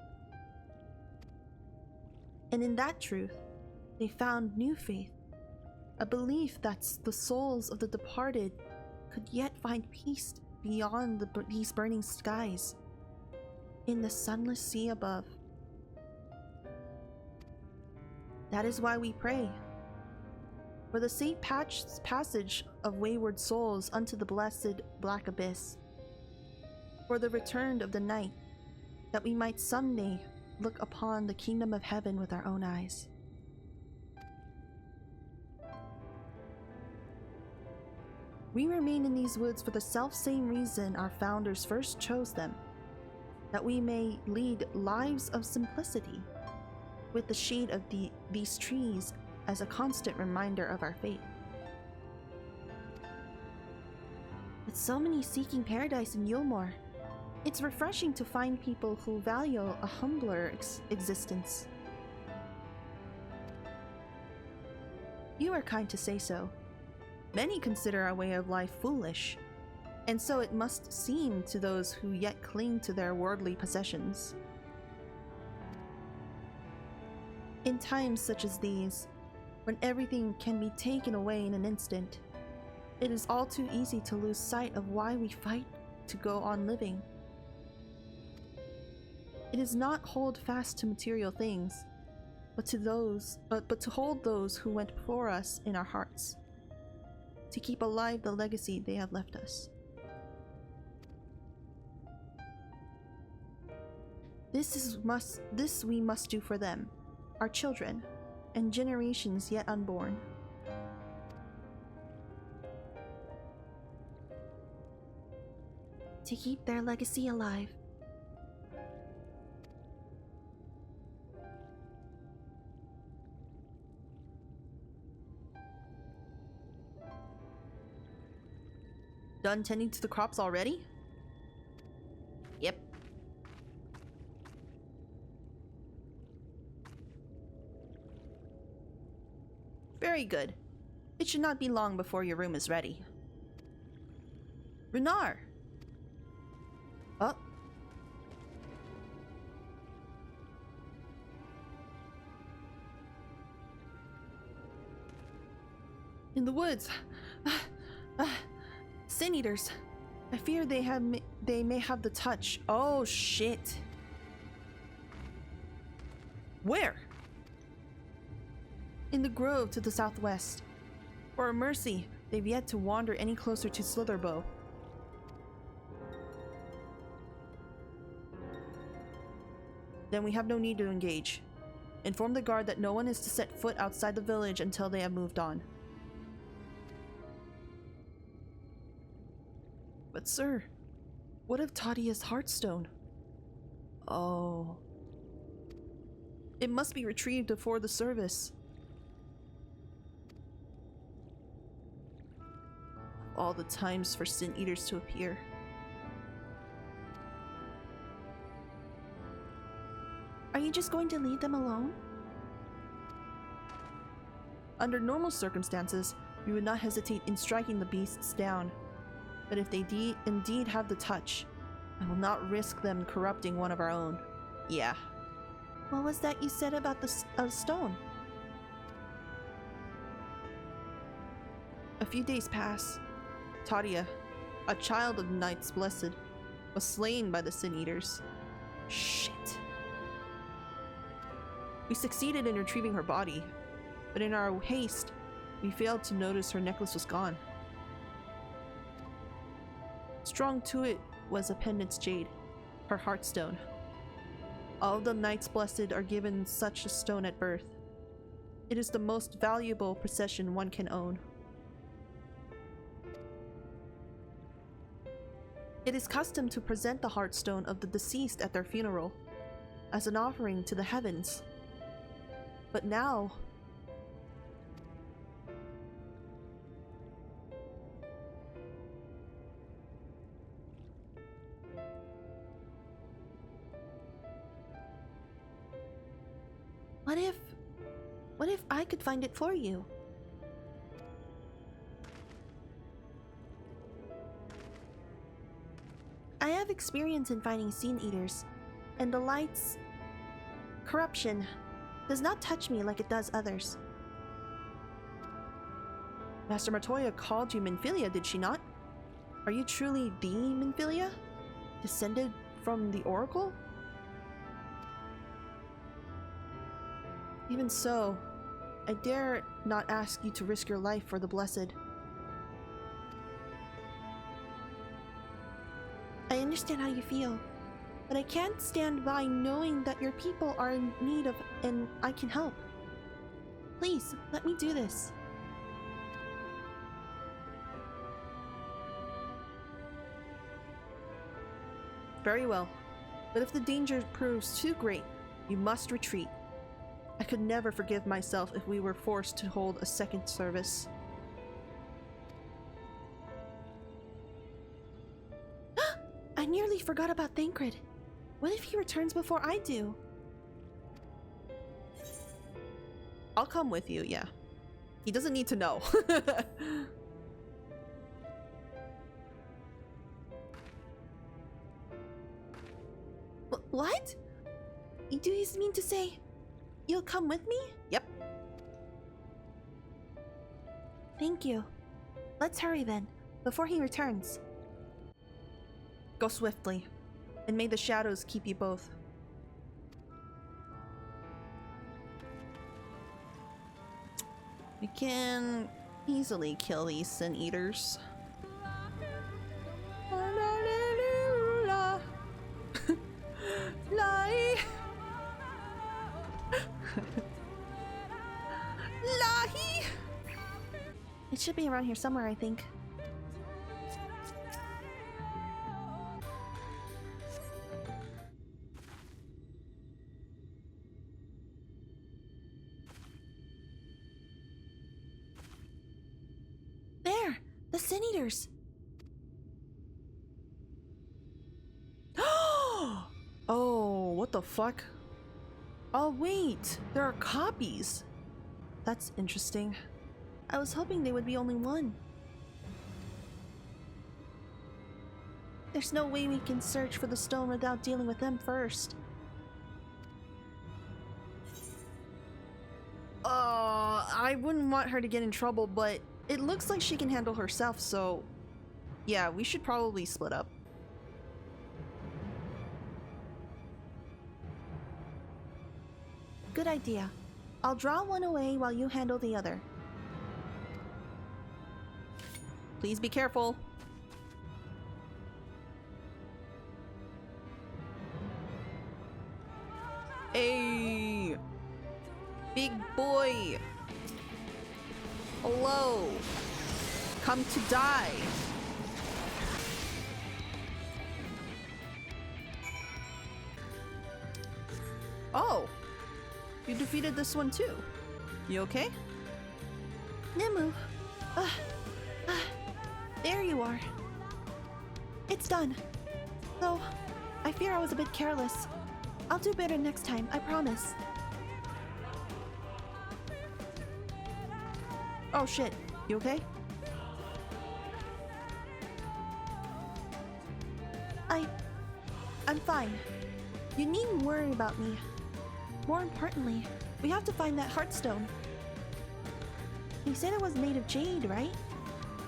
And in that truth, they found new faith, a belief that the souls of the departed could yet find peace beyond these burning skies, in the sunless sea above. That is why we pray, for the safe passage of wayward souls unto the blessed black abyss, for the return of the night, that we might someday look upon the kingdom of heaven with our own eyes. We remain in these woods for the self-same reason our founders first chose them, that we may lead lives of simplicity, with the shade of these trees as a constant reminder of our faith. With so many seeking paradise in Yulmore, it's refreshing to find people who value a humbler existence. You are kind to say so. Many consider our way of life foolish, and so it must seem to those who yet cling to their worldly possessions. In times such as these, when everything can be taken away in an instant, it is all too easy to lose sight of why we fight to go on living. It is not hold fast to material things, but to hold those who went before us in our hearts, to keep alive the legacy they have left us. This we must do for them, our children, and generations yet unborn. To keep their legacy alive. Done tending to the crops already? Yep. Very good. It should not be long before your room is ready. Runar! Oh. In the woods. Sin eaters. I fear they may have the touch. Oh shit. Where? In the grove to the southwest. For a mercy, they've yet to wander any closer to Slitherbow. Then we have no need to engage. Inform the guard that no one is to set foot outside the village until they have moved on. But sir, what of Tadia's heartstone? Oh. It must be retrieved before the service. All the times for sin eaters to appear. Are you just going to leave them alone? Under normal circumstances, we would not hesitate in striking the beasts down. But if they indeed have the touch, I will not risk them corrupting one of our own. Yeah. What was that you said about the stone? A few days pass. Tadia, a child of Knights Blessed, was slain by the Sin Eaters. Shit. We succeeded in retrieving her body, but in our haste, we failed to notice her necklace was gone. Strung to it was a pendant's jade, her heartstone. All the Knights Blessed are given such a stone at birth. It is the most valuable possession one can own. It is custom to present the heartstone of the deceased at their funeral, as an offering to the heavens. But now... What if I could find it for you? I have experience in finding Sin Eaters, and the light's corruption does not touch me like it does others. Master Matoya called you Minfilia, did she not? Are you truly the Minfilia? Descended from the Oracle? Even so, I dare not ask you to risk your life for the Blessed. I understand how you feel, but I can't stand by knowing that your people are in need of and I can help. Please, let me do this. Very well, but if the danger proves too great, you must retreat. I could never forgive myself if we were forced to hold a second service. I nearly forgot about Thancred. What if he returns before I do? I'll come with you, yeah. He doesn't need to know. What? Do you mean to say you'll come with me? Yep. Thank you. Let's hurry then, before he returns. Go swiftly, and may the shadows keep you both. We can easily kill these Sin Eaters. Lie. Lahi. It should be around here somewhere, I think. There, the Sin Eaters. Oh, what the fuck? Oh wait, there are copies. That's interesting. I was hoping they would be only one. There's no way we can search for the stone without dealing with them first. I wouldn't want her to get in trouble, but it looks like she can handle herself, so yeah, we should probably split up. Good idea. I'll draw one away while you handle the other. Please be careful. Hey! Big boy! Hello! Come to die! Oh! You defeated this one too. You okay? Nemu! There you are. It's done. Though, I fear I was a bit careless. I'll do better next time, I promise. Oh shit, you okay? I'm fine. You needn't worry about me. More importantly, we have to find that heartstone. You said it was made of jade, right?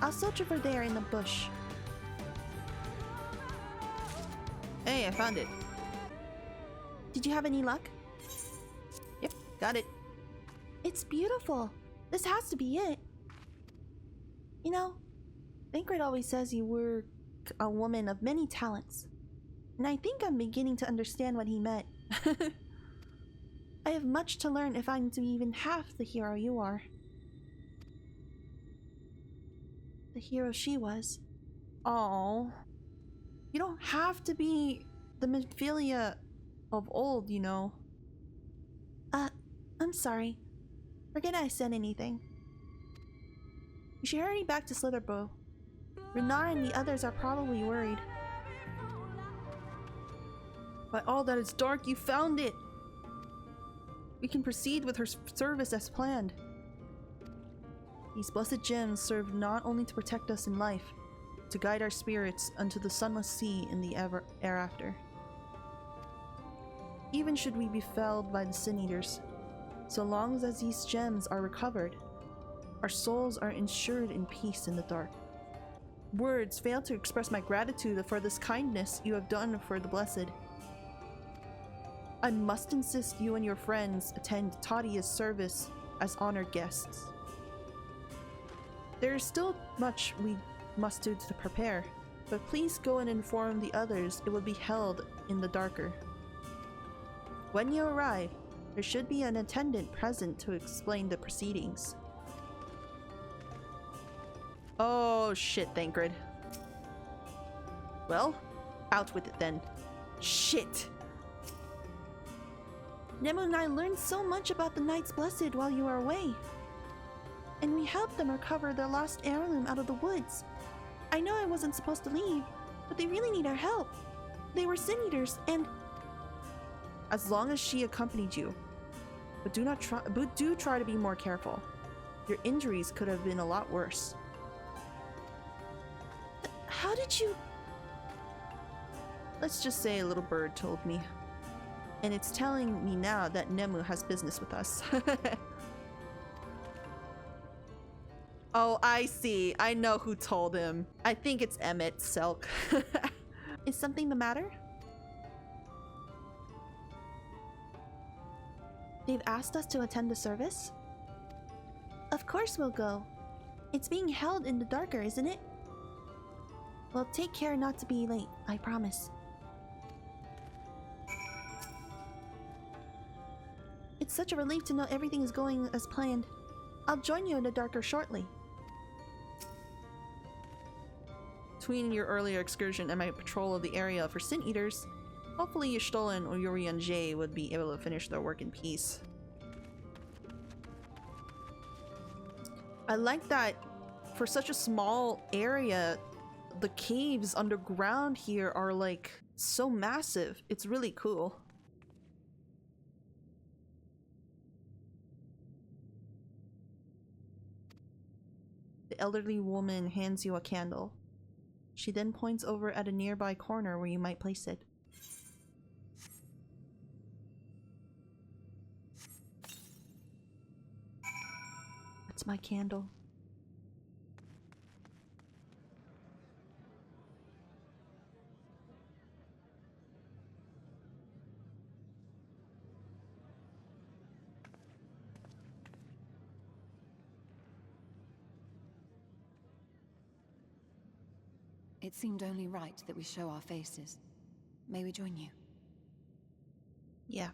I'll search over there in the bush. Hey, I found it. Did you have any luck? Yep, got it. It's beautiful. This has to be it. You know, Thancred always says you were a woman of many talents. And I think I'm beginning to understand what he meant. I have much to learn if I'm to be even half the hero you are. The hero she was. Oh, you don't have to be the Mephilia of old, you know. I'm sorry. Forget I said anything. You should hurry back to Slitherbow. Runar and the others are probably worried. By all that is dark, you found it! We can proceed with her service as planned. These blessed gems serve not only to protect us in life, to guide our spirits unto the sunless sea in the hereafter. Even should we be felled by the Sin Eaters, so long as these gems are recovered, our souls are ensured in peace in the dark. Words fail to express my gratitude for this kindness you have done for the blessed. I must insist you and your friends attend Tadia's service as honored guests. There is still much we must do to prepare, but please go and inform the others it will be held in the darker. When you arrive, there should be an attendant present to explain the proceedings. Oh shit, Thancred. Well, out with it then. Shit! Nemu and I learned so much about the Knights Blessed while you were away. And we helped them recover their lost heirloom out of the woods. I know I wasn't supposed to leave, but they really need our help. They were Sin Eaters and... As long as she accompanied you. But do try to be more careful. Your injuries could have been a lot worse. How did you... Let's just say a little bird told me. And it's telling me now that Nemu has business with us. Oh, I see. I know who told him. I think it's emet-selch. Is something the matter? They've asked us to attend the service? Of course we'll go. It's being held in the darker, isn't it? Well, take care not to be late, I promise. It's such a relief to know everything is going as planned. I'll join you in the darker shortly. Between your earlier excursion and my patrol of the area for Sin Eaters, hopefully Y'shtola or Yuri and Jay would be able to finish their work in peace. I like that for such a small area, the caves underground here are like so massive. It's really cool. elderly woman hands you a candle. She then points over at a nearby corner where you might place it. That's my candle. It seemed only right that we show our faces. May we join you? Yeah.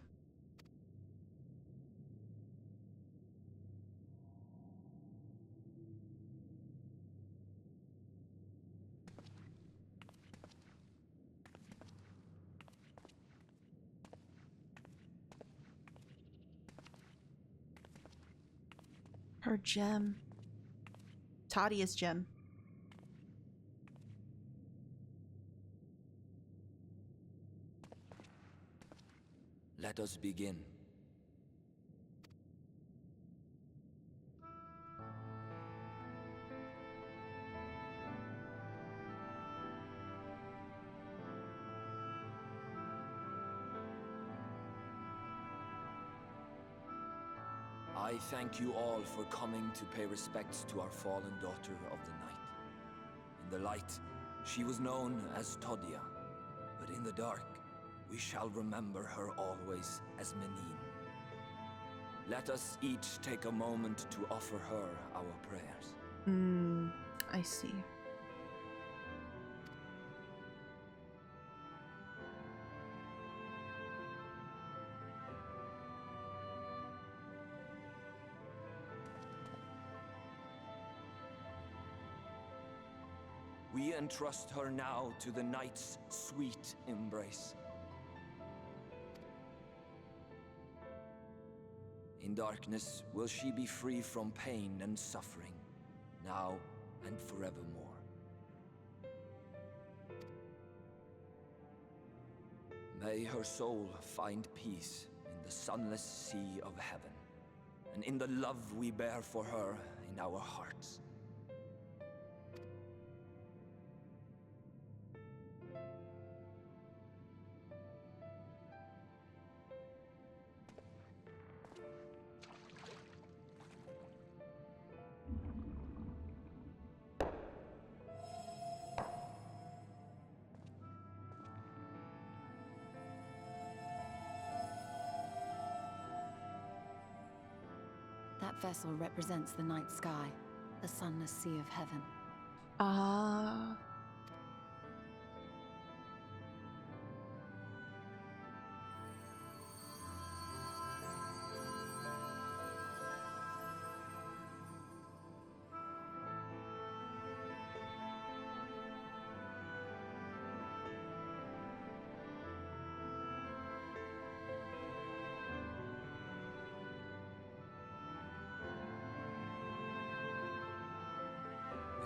Her gem. Tadia's gem. Let us begin. I thank you all for coming to pay respects to our fallen daughter of the night. In the light, she was known as Todia, but in the dark, we shall remember her always as Menine. Let us each take a moment to offer her our prayers. I see. We entrust her now to the night's sweet embrace. In darkness will she be free from pain and suffering, now and forevermore. May her soul find peace in the sunless sea of heaven, and in the love we bear for her in our hearts. That vessel represents the night sky, the sunless sea of heaven. Ah.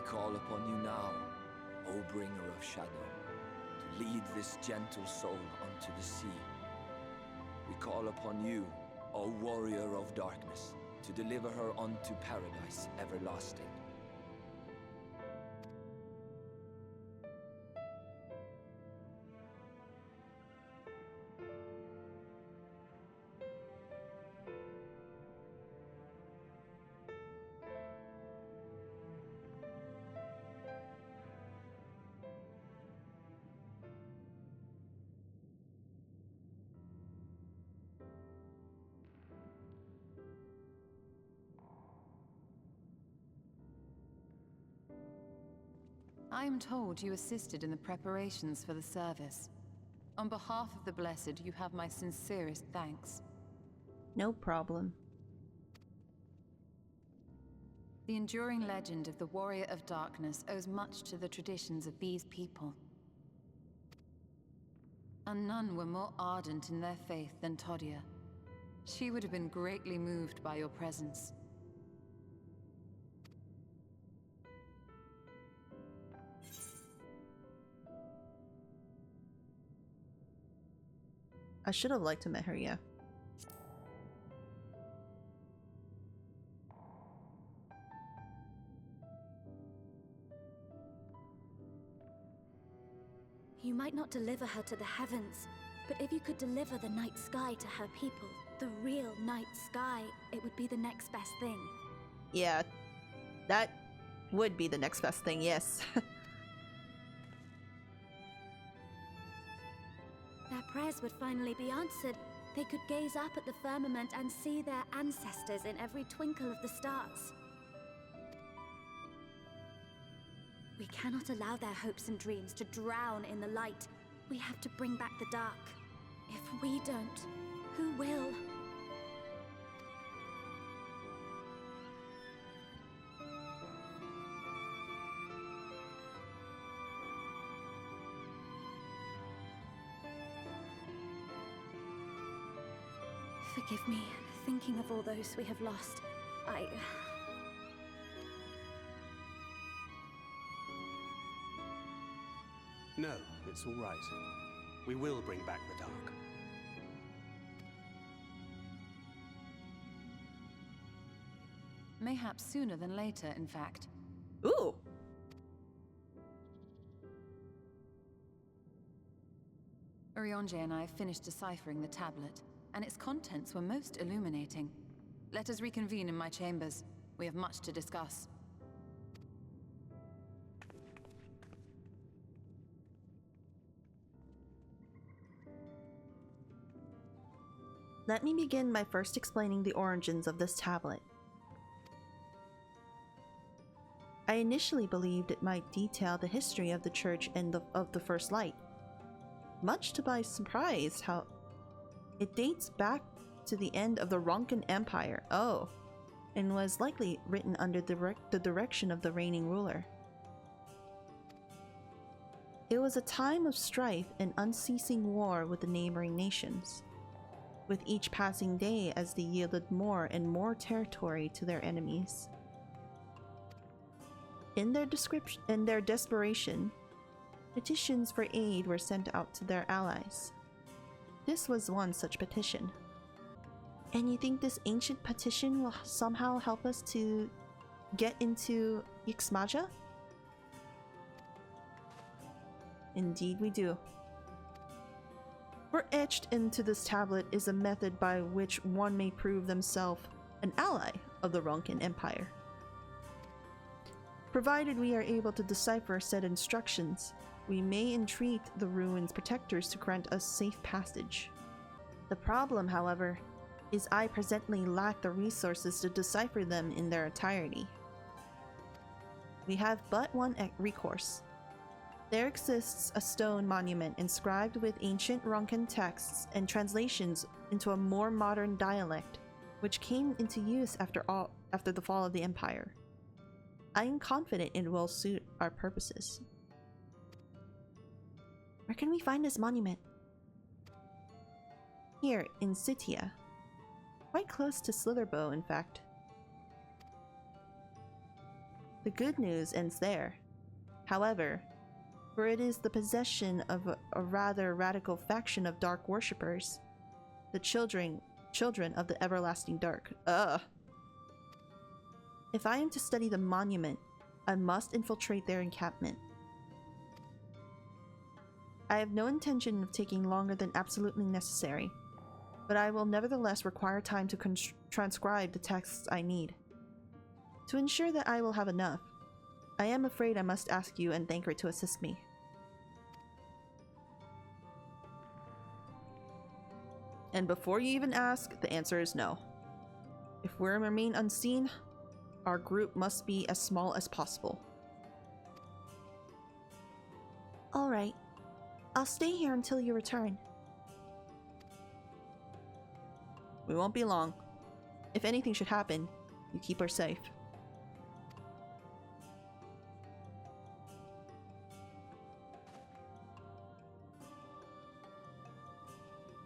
Call upon you now, O bringer of shadow, to lead this gentle soul unto the sea. We call upon you, O warrior of darkness, to deliver her unto paradise everlasting. I am told you assisted in the preparations for the service. On behalf of the Blessed, you have my sincerest thanks. No problem. The enduring legend of the Warrior of Darkness owes much to the traditions of these people. And none were more ardent in their faith than Todia. She would have been greatly moved by your presence. I should have liked to met her, yeah. You might not deliver her to the heavens, but if you could deliver the night sky to her people, the real night sky, it would be the next best thing. Yeah, that would be the next best thing, yes. Their prayers would finally be answered. They could gaze up at the firmament and see their ancestors in every twinkle of the stars. We cannot allow their hopes and dreams to drown in the light. We have to bring back the dark. If we don't, who will? Forgive me, thinking of all those we have lost. No, it's all right. We will bring back the dark. Mayhaps sooner than later, in fact. Ooh! Urianger and I finished deciphering the tablet, and its contents were most illuminating. Let us reconvene in my chambers. We have much to discuss. Let me begin by first explaining the origins of this tablet. I initially believed it might detail the history of the Church and of the First Light. Much to my surprise, how it dates back to the end of the Ronkan Empire, and was likely written under the direction of the reigning ruler. It was a time of strife and unceasing war with the neighboring nations, with each passing day as they yielded more and more territory to their enemies. In their desperation, petitions for aid were sent out to their allies. This was one such petition. And you think this ancient petition will somehow help us to get into Ixmaja? Indeed we do. For etched into this tablet is a method by which one may prove themselves an ally of the Ronkan Empire. Provided we are able to decipher said instructions, we may entreat the ruins' protectors to grant us safe passage. The problem, however, is I presently lack the resources to decipher them in their entirety. We have but one recourse. There exists a stone monument inscribed with ancient Ronkan texts and translations into a more modern dialect, which came into use after the fall of the Empire. I am confident it will suit our purposes. Where can we find this monument? Here, in Sitia. Quite close to Slitherbow, in fact. The good news ends there. However, for it is the possession of a rather radical faction of dark worshippers, the children of the everlasting dark. If I am to study the monument, I must infiltrate their encampment. I have no intention of taking longer than absolutely necessary, but I will nevertheless require time to transcribe the texts I need. To ensure that I will have enough, I am afraid I must ask you and Thanker to assist me. And before you even ask, the answer is no. If we remain unseen, our group must be as small as possible. Alright, I'll stay here until you return. We won't be long. If anything should happen, you keep her safe.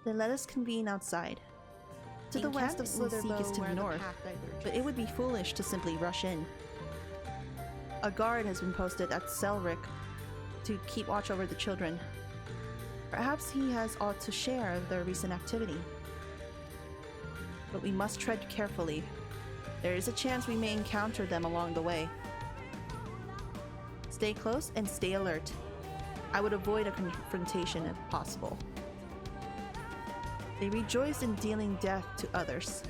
Then let us convene outside. To the west of Slitherbow is to the north, but it would be foolish to simply rush in. A guard has been posted at Selric to keep watch over the children. Perhaps he has aught to share of their recent activity. But we must tread carefully. There is a chance we may encounter them along the way. Stay close and stay alert. I would avoid a confrontation if possible. They rejoice in dealing death to others,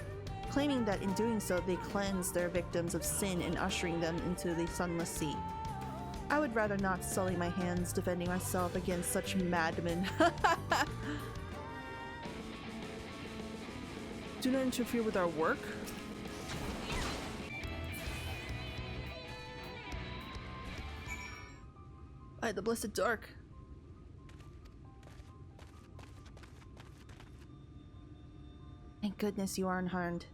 claiming that in doing so they cleanse their victims of sin and ushering them into the sunless sea. I would rather not sully my hands defending myself against such madmen. Do not interfere with our work. By the blessed dark. Thank goodness you are unharmed.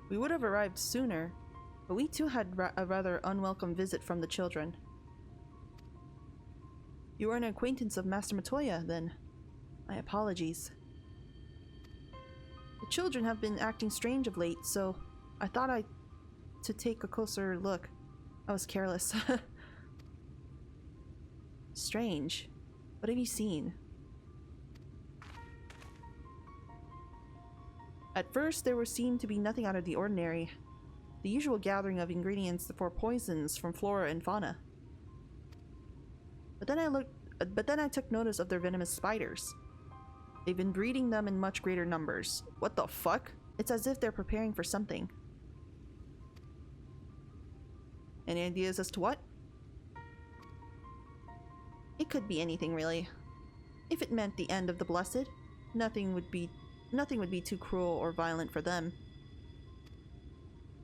We would have arrived sooner, but we too had a rather unwelcome visit from the children. You are an acquaintance of Master Matoya, then. My apologies. The children have been acting strange of late, so I thought to take a closer look. I was careless. Strange. What have you seen? At first, there seemed to be nothing out of the ordinary. The usual gathering of ingredients for poisons from flora and fauna. But then I took notice of their venomous spiders. They've been breeding them in much greater numbers. What the fuck? It's as if they're preparing for something. Any ideas as to what? It could be anything, really. If it meant the end of the Blessed, nothing would be too cruel or violent for them.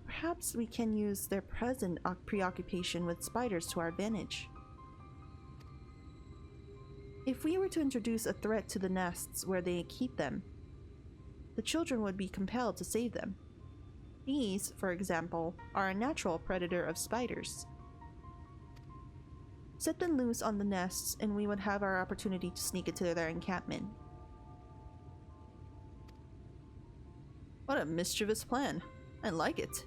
Perhaps we can use their present preoccupation with spiders to our advantage. If we were to introduce a threat to the nests where they keep them, the children would be compelled to save them. Bees, for example, are a natural predator of spiders. Set them loose on the nests and we would have our opportunity to sneak into their encampment. What a mischievous plan. I like it.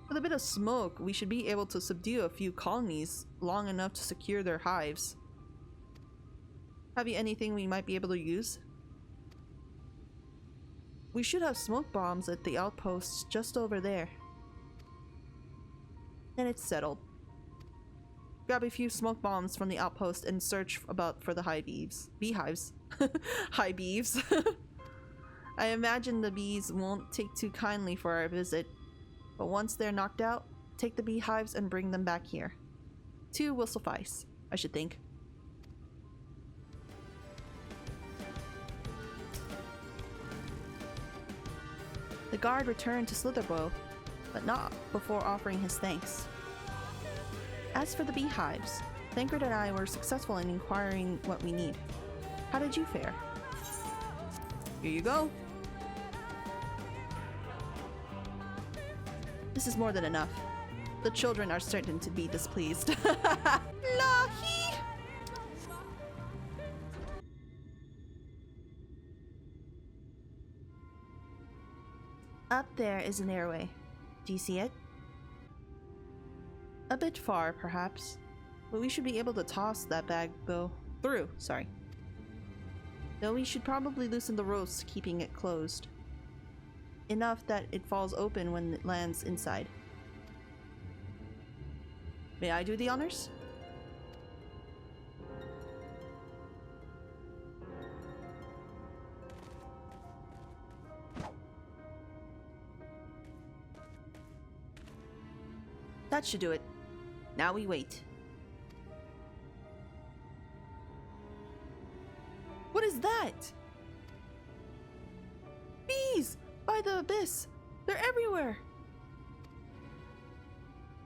With a bit of smoke, we should be able to subdue a few colonies long enough to secure their hives. Have you anything we might be able to use? We should have smoke bombs at the outposts just over there. Then it's settled. Grab a few smoke bombs from the outpost and search about for the beehives. High beeves. I imagine the bees won't take too kindly for our visit, but once they're knocked out, take the beehives and bring them back here. 2 will suffice, I should think. The guard returned to Slitherbow, but not before offering his thanks. As for the beehives, Thancred and I were successful in inquiring what we need. How did you fare? Here you go. This is more than enough. The children are certain to be displeased. Lahi! Up there is an airway. Do you see it? A bit far, perhaps, but we should be able to toss that bag through. Though we should probably loosen the ropes, keeping it closed. Enough that it falls open when it lands inside. May I do the honors? That should do it. Now we wait. What is that? Bees! By the abyss! They're everywhere!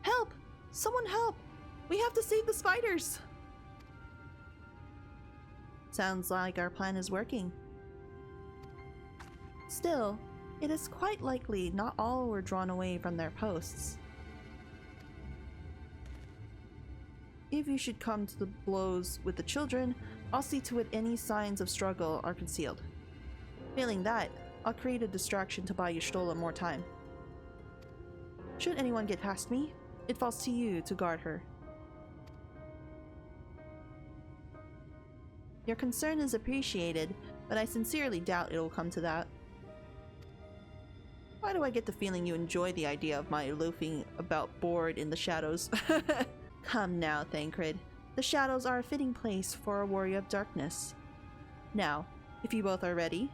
Help! Someone help! We have to save the spiders! Sounds like our plan is working. Still, it is quite likely not all were drawn away from their posts. If you should come to the blows with the children, I'll see to it any signs of struggle are concealed. Failing that, I'll create a distraction to buy Y'shtola more time. Should anyone get past me, it falls to you to guard her. Your concern is appreciated, but I sincerely doubt it'll come to that. Why do I get the feeling you enjoy the idea of my loafing about bored in the shadows? Come now, Thancred. The shadows are a fitting place for a warrior of darkness. Now, if you both are ready.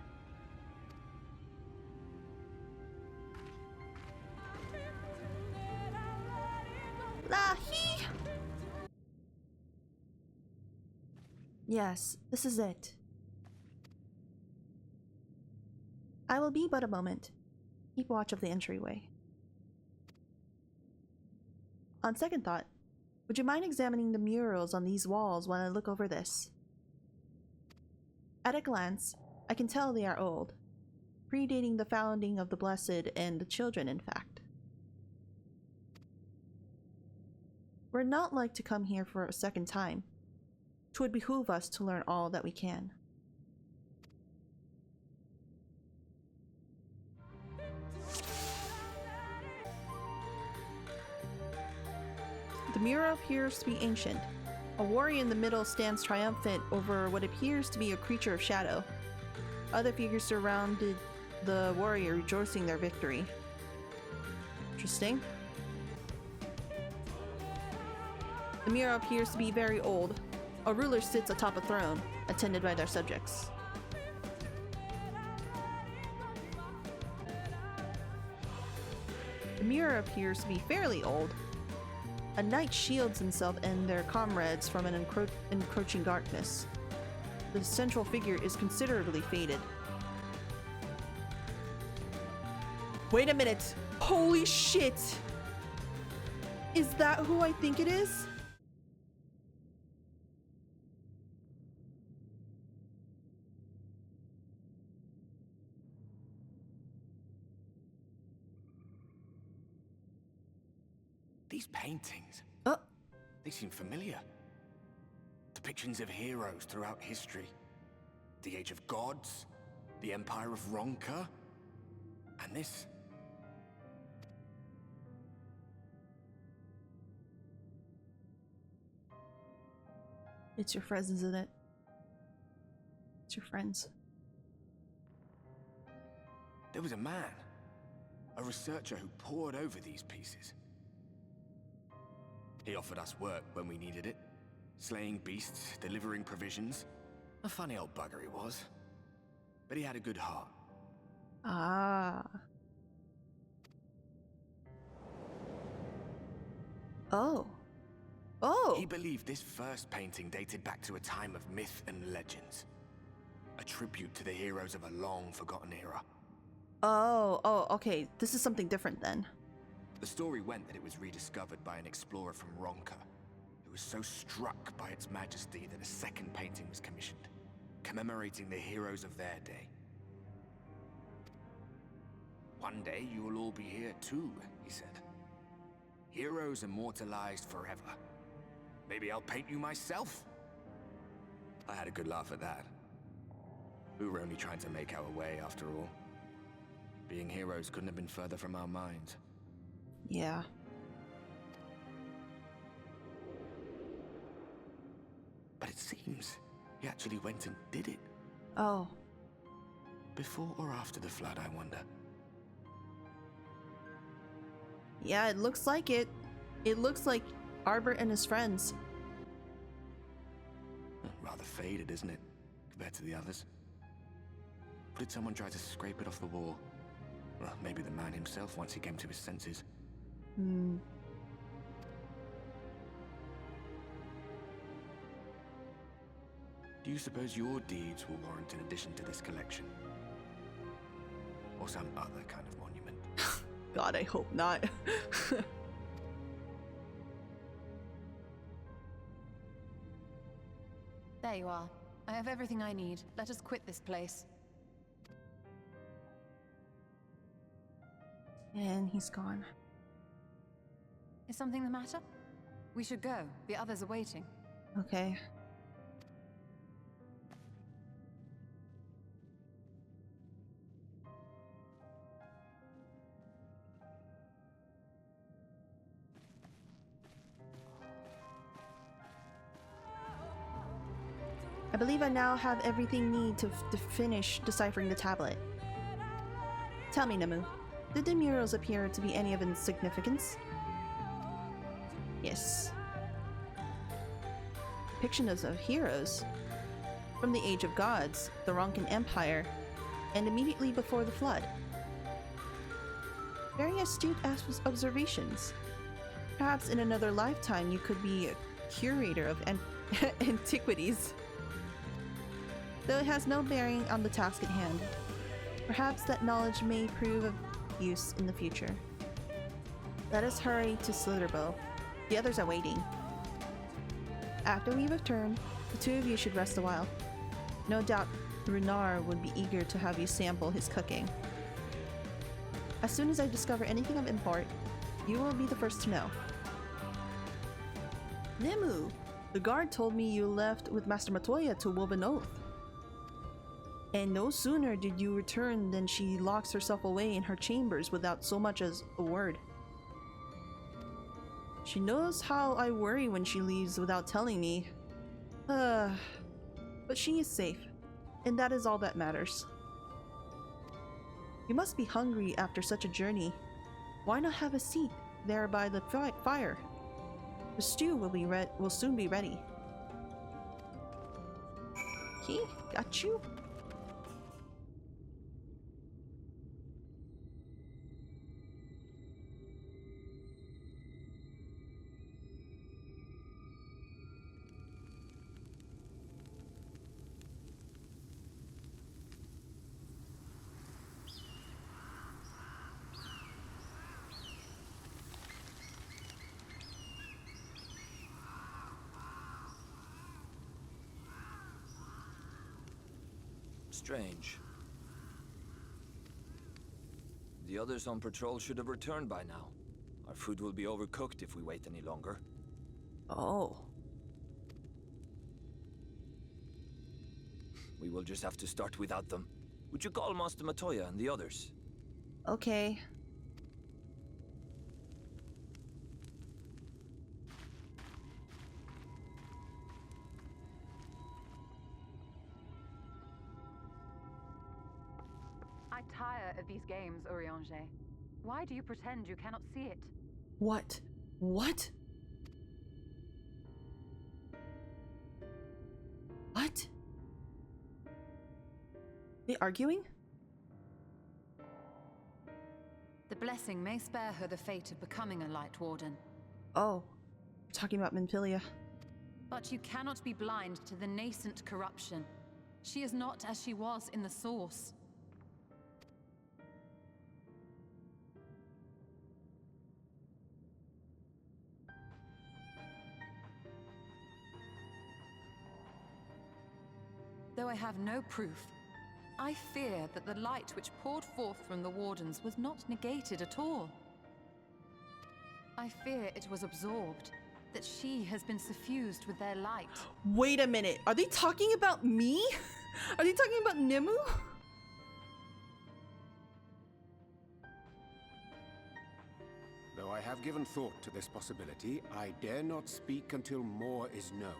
Lahi! Yes, this is it. I will be but a moment. Keep watch of the entryway. On second thought, would you mind examining the murals on these walls while I look over this? At a glance, I can tell they are old, predating the founding of the Blessed and the Children, in fact. We're not like to come here for a second time. 'Twould behoove us to learn all that we can. The mural appears to be ancient. A warrior in the middle stands triumphant over what appears to be a creature of shadow. Other figures surrounded the warrior, rejoicing their victory. Interesting. The mural appears to be very old. A ruler sits atop a throne, attended by their subjects. The mural appears to be fairly old. A knight shields himself and their comrades from an encroaching darkness. The central figure is considerably faded. Wait a minute! Holy shit! Is that who I think it is? These paintings. They seem familiar. Depictions of heroes throughout history. The Age of Gods, the Empire of Ronka, and this. It's your friends, isn't it? It's your friends. There was a man, a researcher who pored over these pieces. He offered us work when we needed it. Slaying beasts, delivering provisions. A funny old bugger he was. But he had a good heart. Ah. Oh. Oh! He believed this first painting dated back to a time of myth and legends. A tribute to the heroes of a long-forgotten era. Oh, okay. This is something different then. The story went that it was rediscovered by an explorer from Ronka, who was so struck by its majesty that a second painting was commissioned, commemorating the heroes of their day. One day you will all be here too, he said. Heroes immortalized forever. Maybe I'll paint you myself? I had a good laugh at that. We were only trying to make our way after all. Being heroes couldn't have been further from our minds. Yeah. But it seems he actually went and did it. Oh. Before or after the flood, I wonder. Yeah, it looks like it. It looks like Arbor and his friends. Rather faded, isn't it? Compared to the others. Or did someone try to scrape it off the wall? Well, maybe the man himself once he came to his senses. Do you suppose your deeds will warrant an addition to this collection? Or some other kind of monument? God, I hope not. There you are. I have everything I need. Let us quit this place. And he's gone. Is something the matter? We should go. The others are waiting. Okay. I believe I now have everything needed to finish deciphering the tablet. Tell me, Namu, did the murals appear to be any of significance? Yes. depictions of heroes from the Age of Gods, the Ronkan Empire, and immediately before the Flood. Very astute observations. Perhaps in another lifetime you could be a curator of antiquities. Though it has no bearing on the task at hand. Perhaps that knowledge may prove of use in the future. Let us hurry to Slitherbow. The others are waiting. After we return, the two of you should rest a while. No doubt Runar would be eager to have you sample his cooking. As soon as I discover anything of import, you will be the first to know. Nimue! The guard told me you left with Master Matoya to Woven Oath. And no sooner did you return than she locks herself away in her chambers without so much as a word. She knows how I worry when she leaves without telling me. But she is safe, and that is all that matters. You must be hungry after such a journey. Why not have a seat there by the fire? The stew will soon be ready. Okay, got you. Strange. The others on patrol should have returned by now. Our food will be overcooked if we wait any longer. Oh. We will just have to start without them. Would you call Master Matoya and the others? Okay. I tire of these games, Urianger. Why do you pretend you cannot see it? What? What? What? They arguing? The blessing may spare her the fate of becoming a Light Warden. Oh, we're talking about Minfilia. But you cannot be blind to the nascent corruption. She is not as she was in the Source. Though I have no proof, I fear that the light which poured forth from the Wardens was not negated at all. I fear it was absorbed, that she has been suffused with their light. Wait a minute, are they talking about me? Are they talking about Nimue? Though I have given thought to this possibility, I dare not speak until more is known.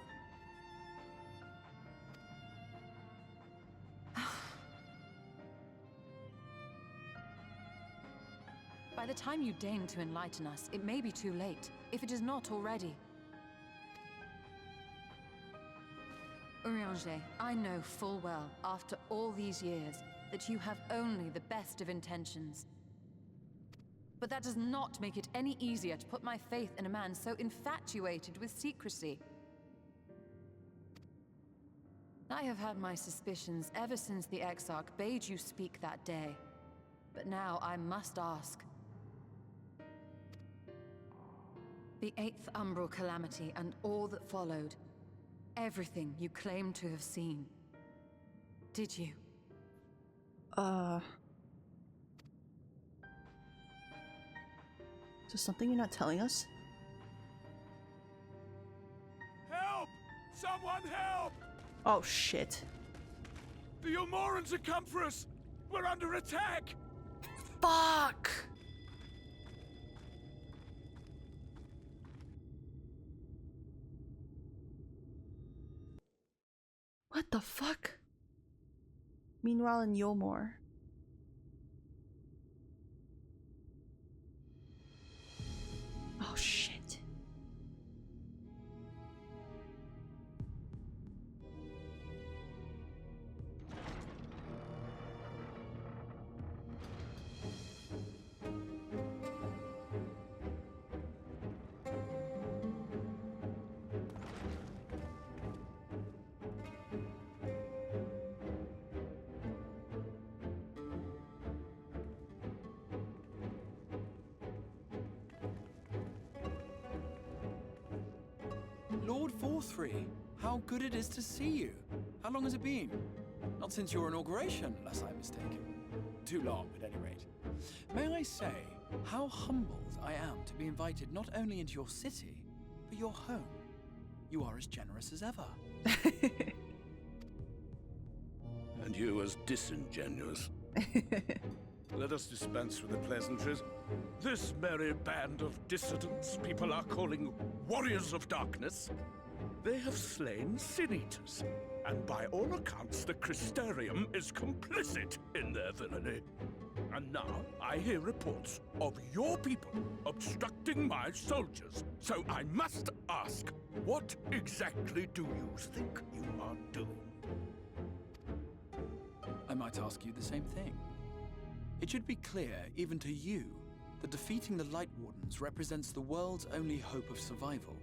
By the time you deign to enlighten us, it may be too late, if it is not already. Urianger, I know full well, after all these years, that you have only the best of intentions. But that does not make it any easier to put my faith in a man so infatuated with secrecy. I have had my suspicions ever since the Exarch bade you speak that day. But now I must ask. The 8th Umbral Calamity and all that followed. Everything you claim to have seen. Did you? Is there something you're not telling us? Help! Someone help! Oh shit. The Ilmorans have come for us! We're under attack! Fuck! What the fuck? Meanwhile in Yolmor. Oh shit. Lord Forthry, how good it is to see you. How long has it been? Not since your inauguration, unless I'm mistaken. Too long, at any rate. May I say how humbled I am to be invited not only into your city, but your home. You are as generous as ever. And you as disingenuous. Let us dispense with the pleasantries. This merry band of dissidents people are calling Warriors of Darkness, they have slain Sin-Eaters, and by all accounts the Crystarium is complicit in their villainy. And now I hear reports of your people obstructing my soldiers, so I must ask, what exactly do you think you are doing? I might ask you the same thing. It should be clear, even to you, that defeating the Light Wardens represents the world's only hope of survival.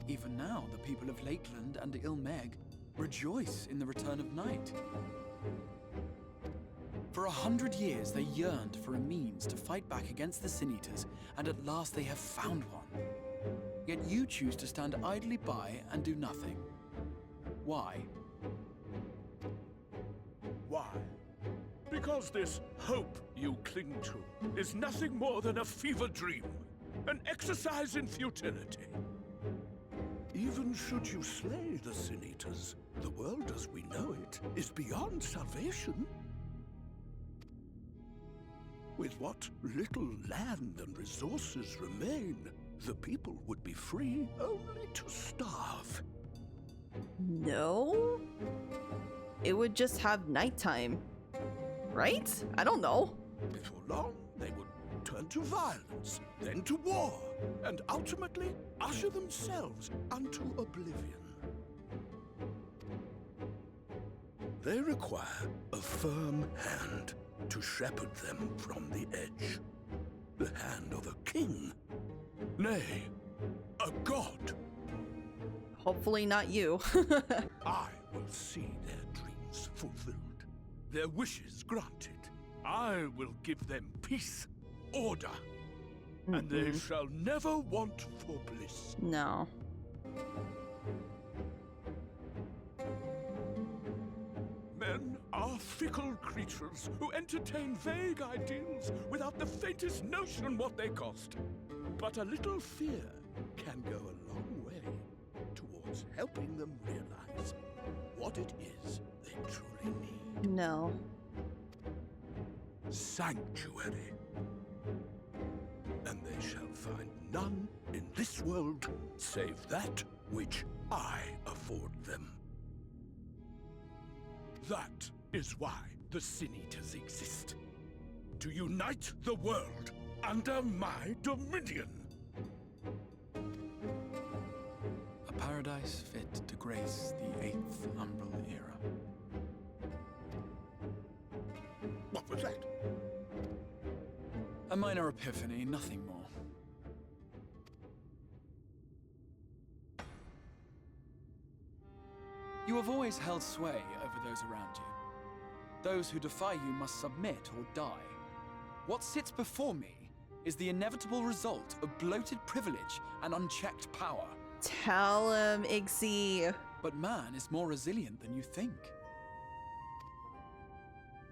Even now, the people of Lakeland and Ilmeg rejoice in the return of night. For 100 years, they yearned for a means to fight back against the Sin-Eaters, and at last they have found one. Yet you choose to stand idly by and do nothing. Why? Why? Because this hope you cling to is nothing more than a fever dream, an exercise in futility. Even should you slay the Sin-Eaters, the world as we know it is beyond salvation. With what little land and resources remain, the people would be free only to starve. No? It would just have nighttime. Right? I don't know. Before long, they would turn to violence, then to war, and ultimately usher themselves unto oblivion. They require a firm hand to shepherd them from the edge. The hand of a king. Nay, a god. Hopefully not you. I will see their dreams fulfilled, their wishes granted. I will give them peace, order, and they shall never want for bliss. No. Men are fickle creatures who entertain vague ideals without the faintest notion what they cost. But a little fear can go a long way towards helping them realize what it is they truly need. No. Sanctuary. And they shall find none in this world save that which I afford them. That is why the Sin-Eaters exist. To unite the world under my dominion. A paradise fit to grace the 8th Umbral era. What was that? A minor epiphany, nothing more. You have always held sway over those around you. Those who defy you must submit or die. What sits before me is the inevitable result of bloated privilege and unchecked power. Tell him, Ysayeau. But man is more resilient than you think.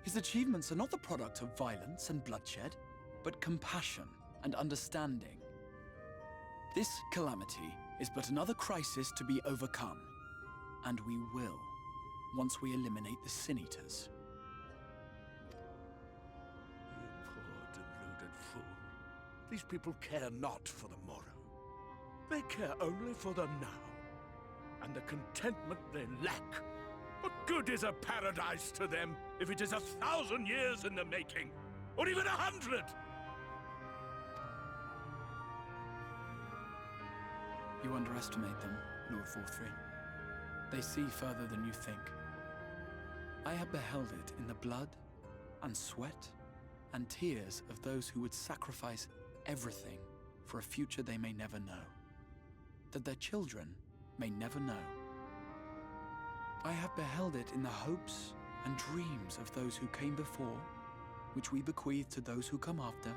His achievements are not the product of violence and bloodshed, but compassion and understanding. This calamity is but another crisis to be overcome. And we will, once we eliminate the Sin-Eaters. You poor deluded fool. These people care not for the morrow. They care only for the now, and the contentment they lack. What good is a paradise to them if it is 1,000 years in the making, or even 100? You underestimate them, Lord Forthry. They see further than you think. I have beheld it in the blood and sweat and tears of those who would sacrifice everything for a future they may never know, that their children may never know. I have beheld it in the hopes and dreams of those who came before, which we bequeath to those who come after,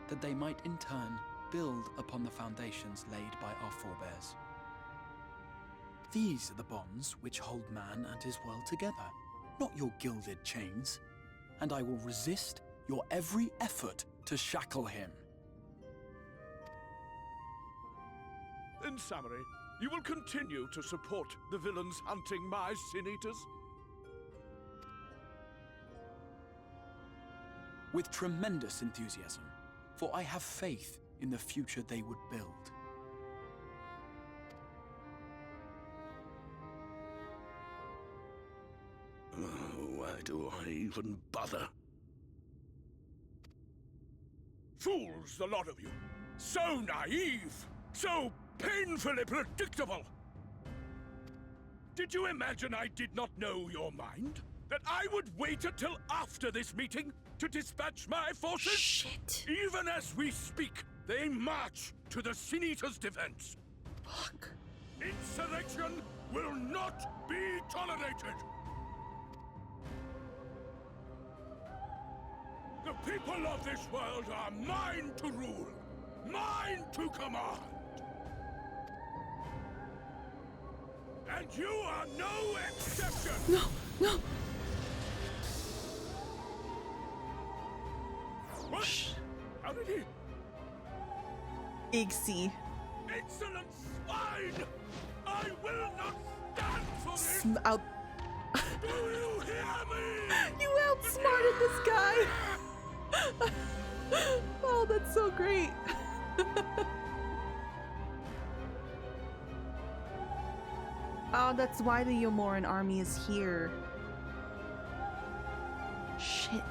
that they might in turn build upon the foundations laid by our forebears. These are the bonds which hold man and his world together, not your gilded chains. And I will resist your every effort to shackle him. In summary, you will continue to support the villains hunting my Sin-Eaters? With tremendous enthusiasm, for I have faith in the future they would build. Why do I even bother? Fools, the lot of you! So naive! So painfully predictable! Did you imagine I did not know your mind? That I would wait until after this meeting to dispatch my forces? Shit. Even as we speak, they march to the Sin-Eater's defense. Fuck. Insurrection will not be tolerated! The people of this world are mine to rule, mine to command. And you are no exception! No, no! What? How did he? Ysayeau. Insolent swine! I will not stand for this! Out. Do you hear me? You outsmarted this guy! Oh, that's so great! Oh, that's why the Yomoran army is here. Shit.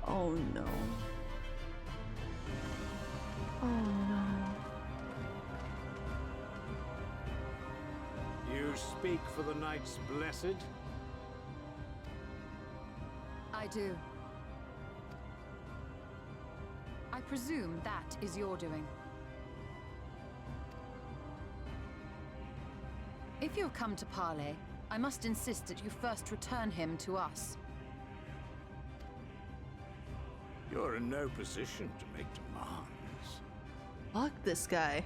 Oh no. Oh no. You speak for the Knights Blessed? I do. I presume that is your doing. If you have come to parley, I must insist that you first return him to us. You're in no position to make demands. Fuck this guy.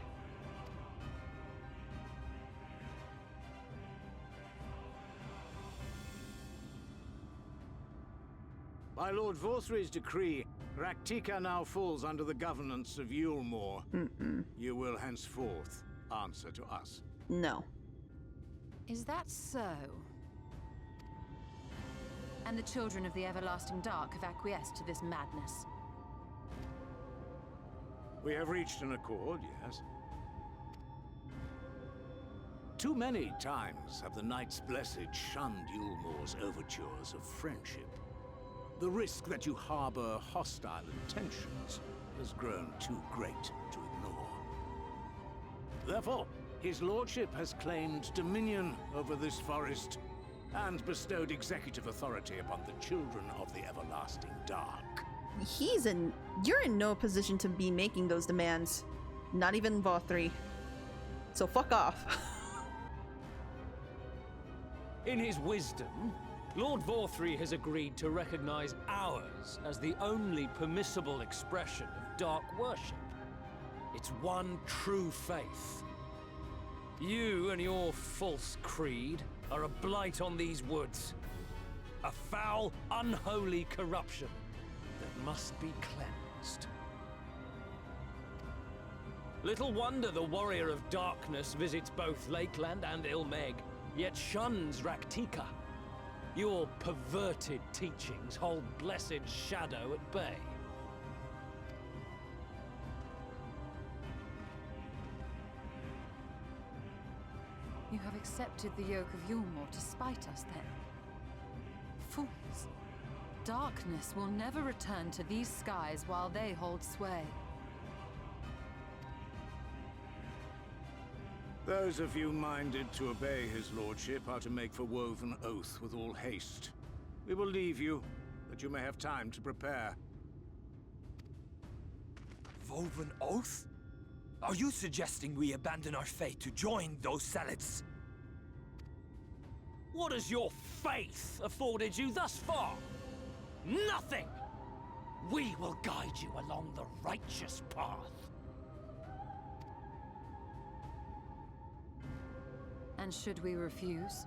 By Lord Vorthry's decree, Raktika now falls under the governance of Yulmore. You will henceforth answer to us. No. Is that so? And the children of the Everlasting Dark have acquiesced to this madness? We have reached an accord, yes. Too many times have the Knights Blessed shunned Yulmore's overtures of friendship. The risk that you harbor hostile intentions has grown too great to ignore. Therefore, his lordship has claimed dominion over this forest and bestowed executive authority upon the children of the Everlasting Dark. You're in no position to be making those demands. Not even Vorthry. So fuck off. In his wisdom, Lord Vorthry has agreed to recognize ours as the only permissible expression of dark worship. It's one true faith. You and your false creed are a blight on these woods. A foul, unholy corruption that must be cleansed. Little wonder the Warrior of Darkness visits both Lakeland and Ilmeg, yet shuns Raktika. Your perverted teachings hold blessed Shadow at bay. You have accepted the yoke of Yulmore to spite us, then? Fools. Darkness will never return to these skies while they hold sway. Those of you minded to obey his lordship are to make for woven oath with all haste. We will leave you, that you may have time to prepare. Woven oath? Are you suggesting we abandon our fate to join those zealots? What has your faith afforded you thus far? Nothing! We will guide you along the righteous path. And should we refuse?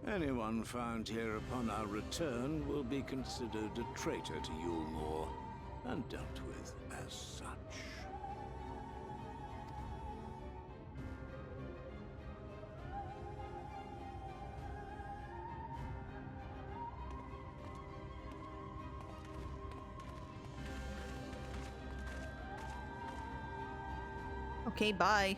Anyone found here upon our return will be considered a traitor to Yulmore, and dealt with as such. Okay, bye.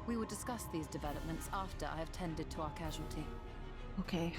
We will discuss these developments after I have tended to our casualty. Okay.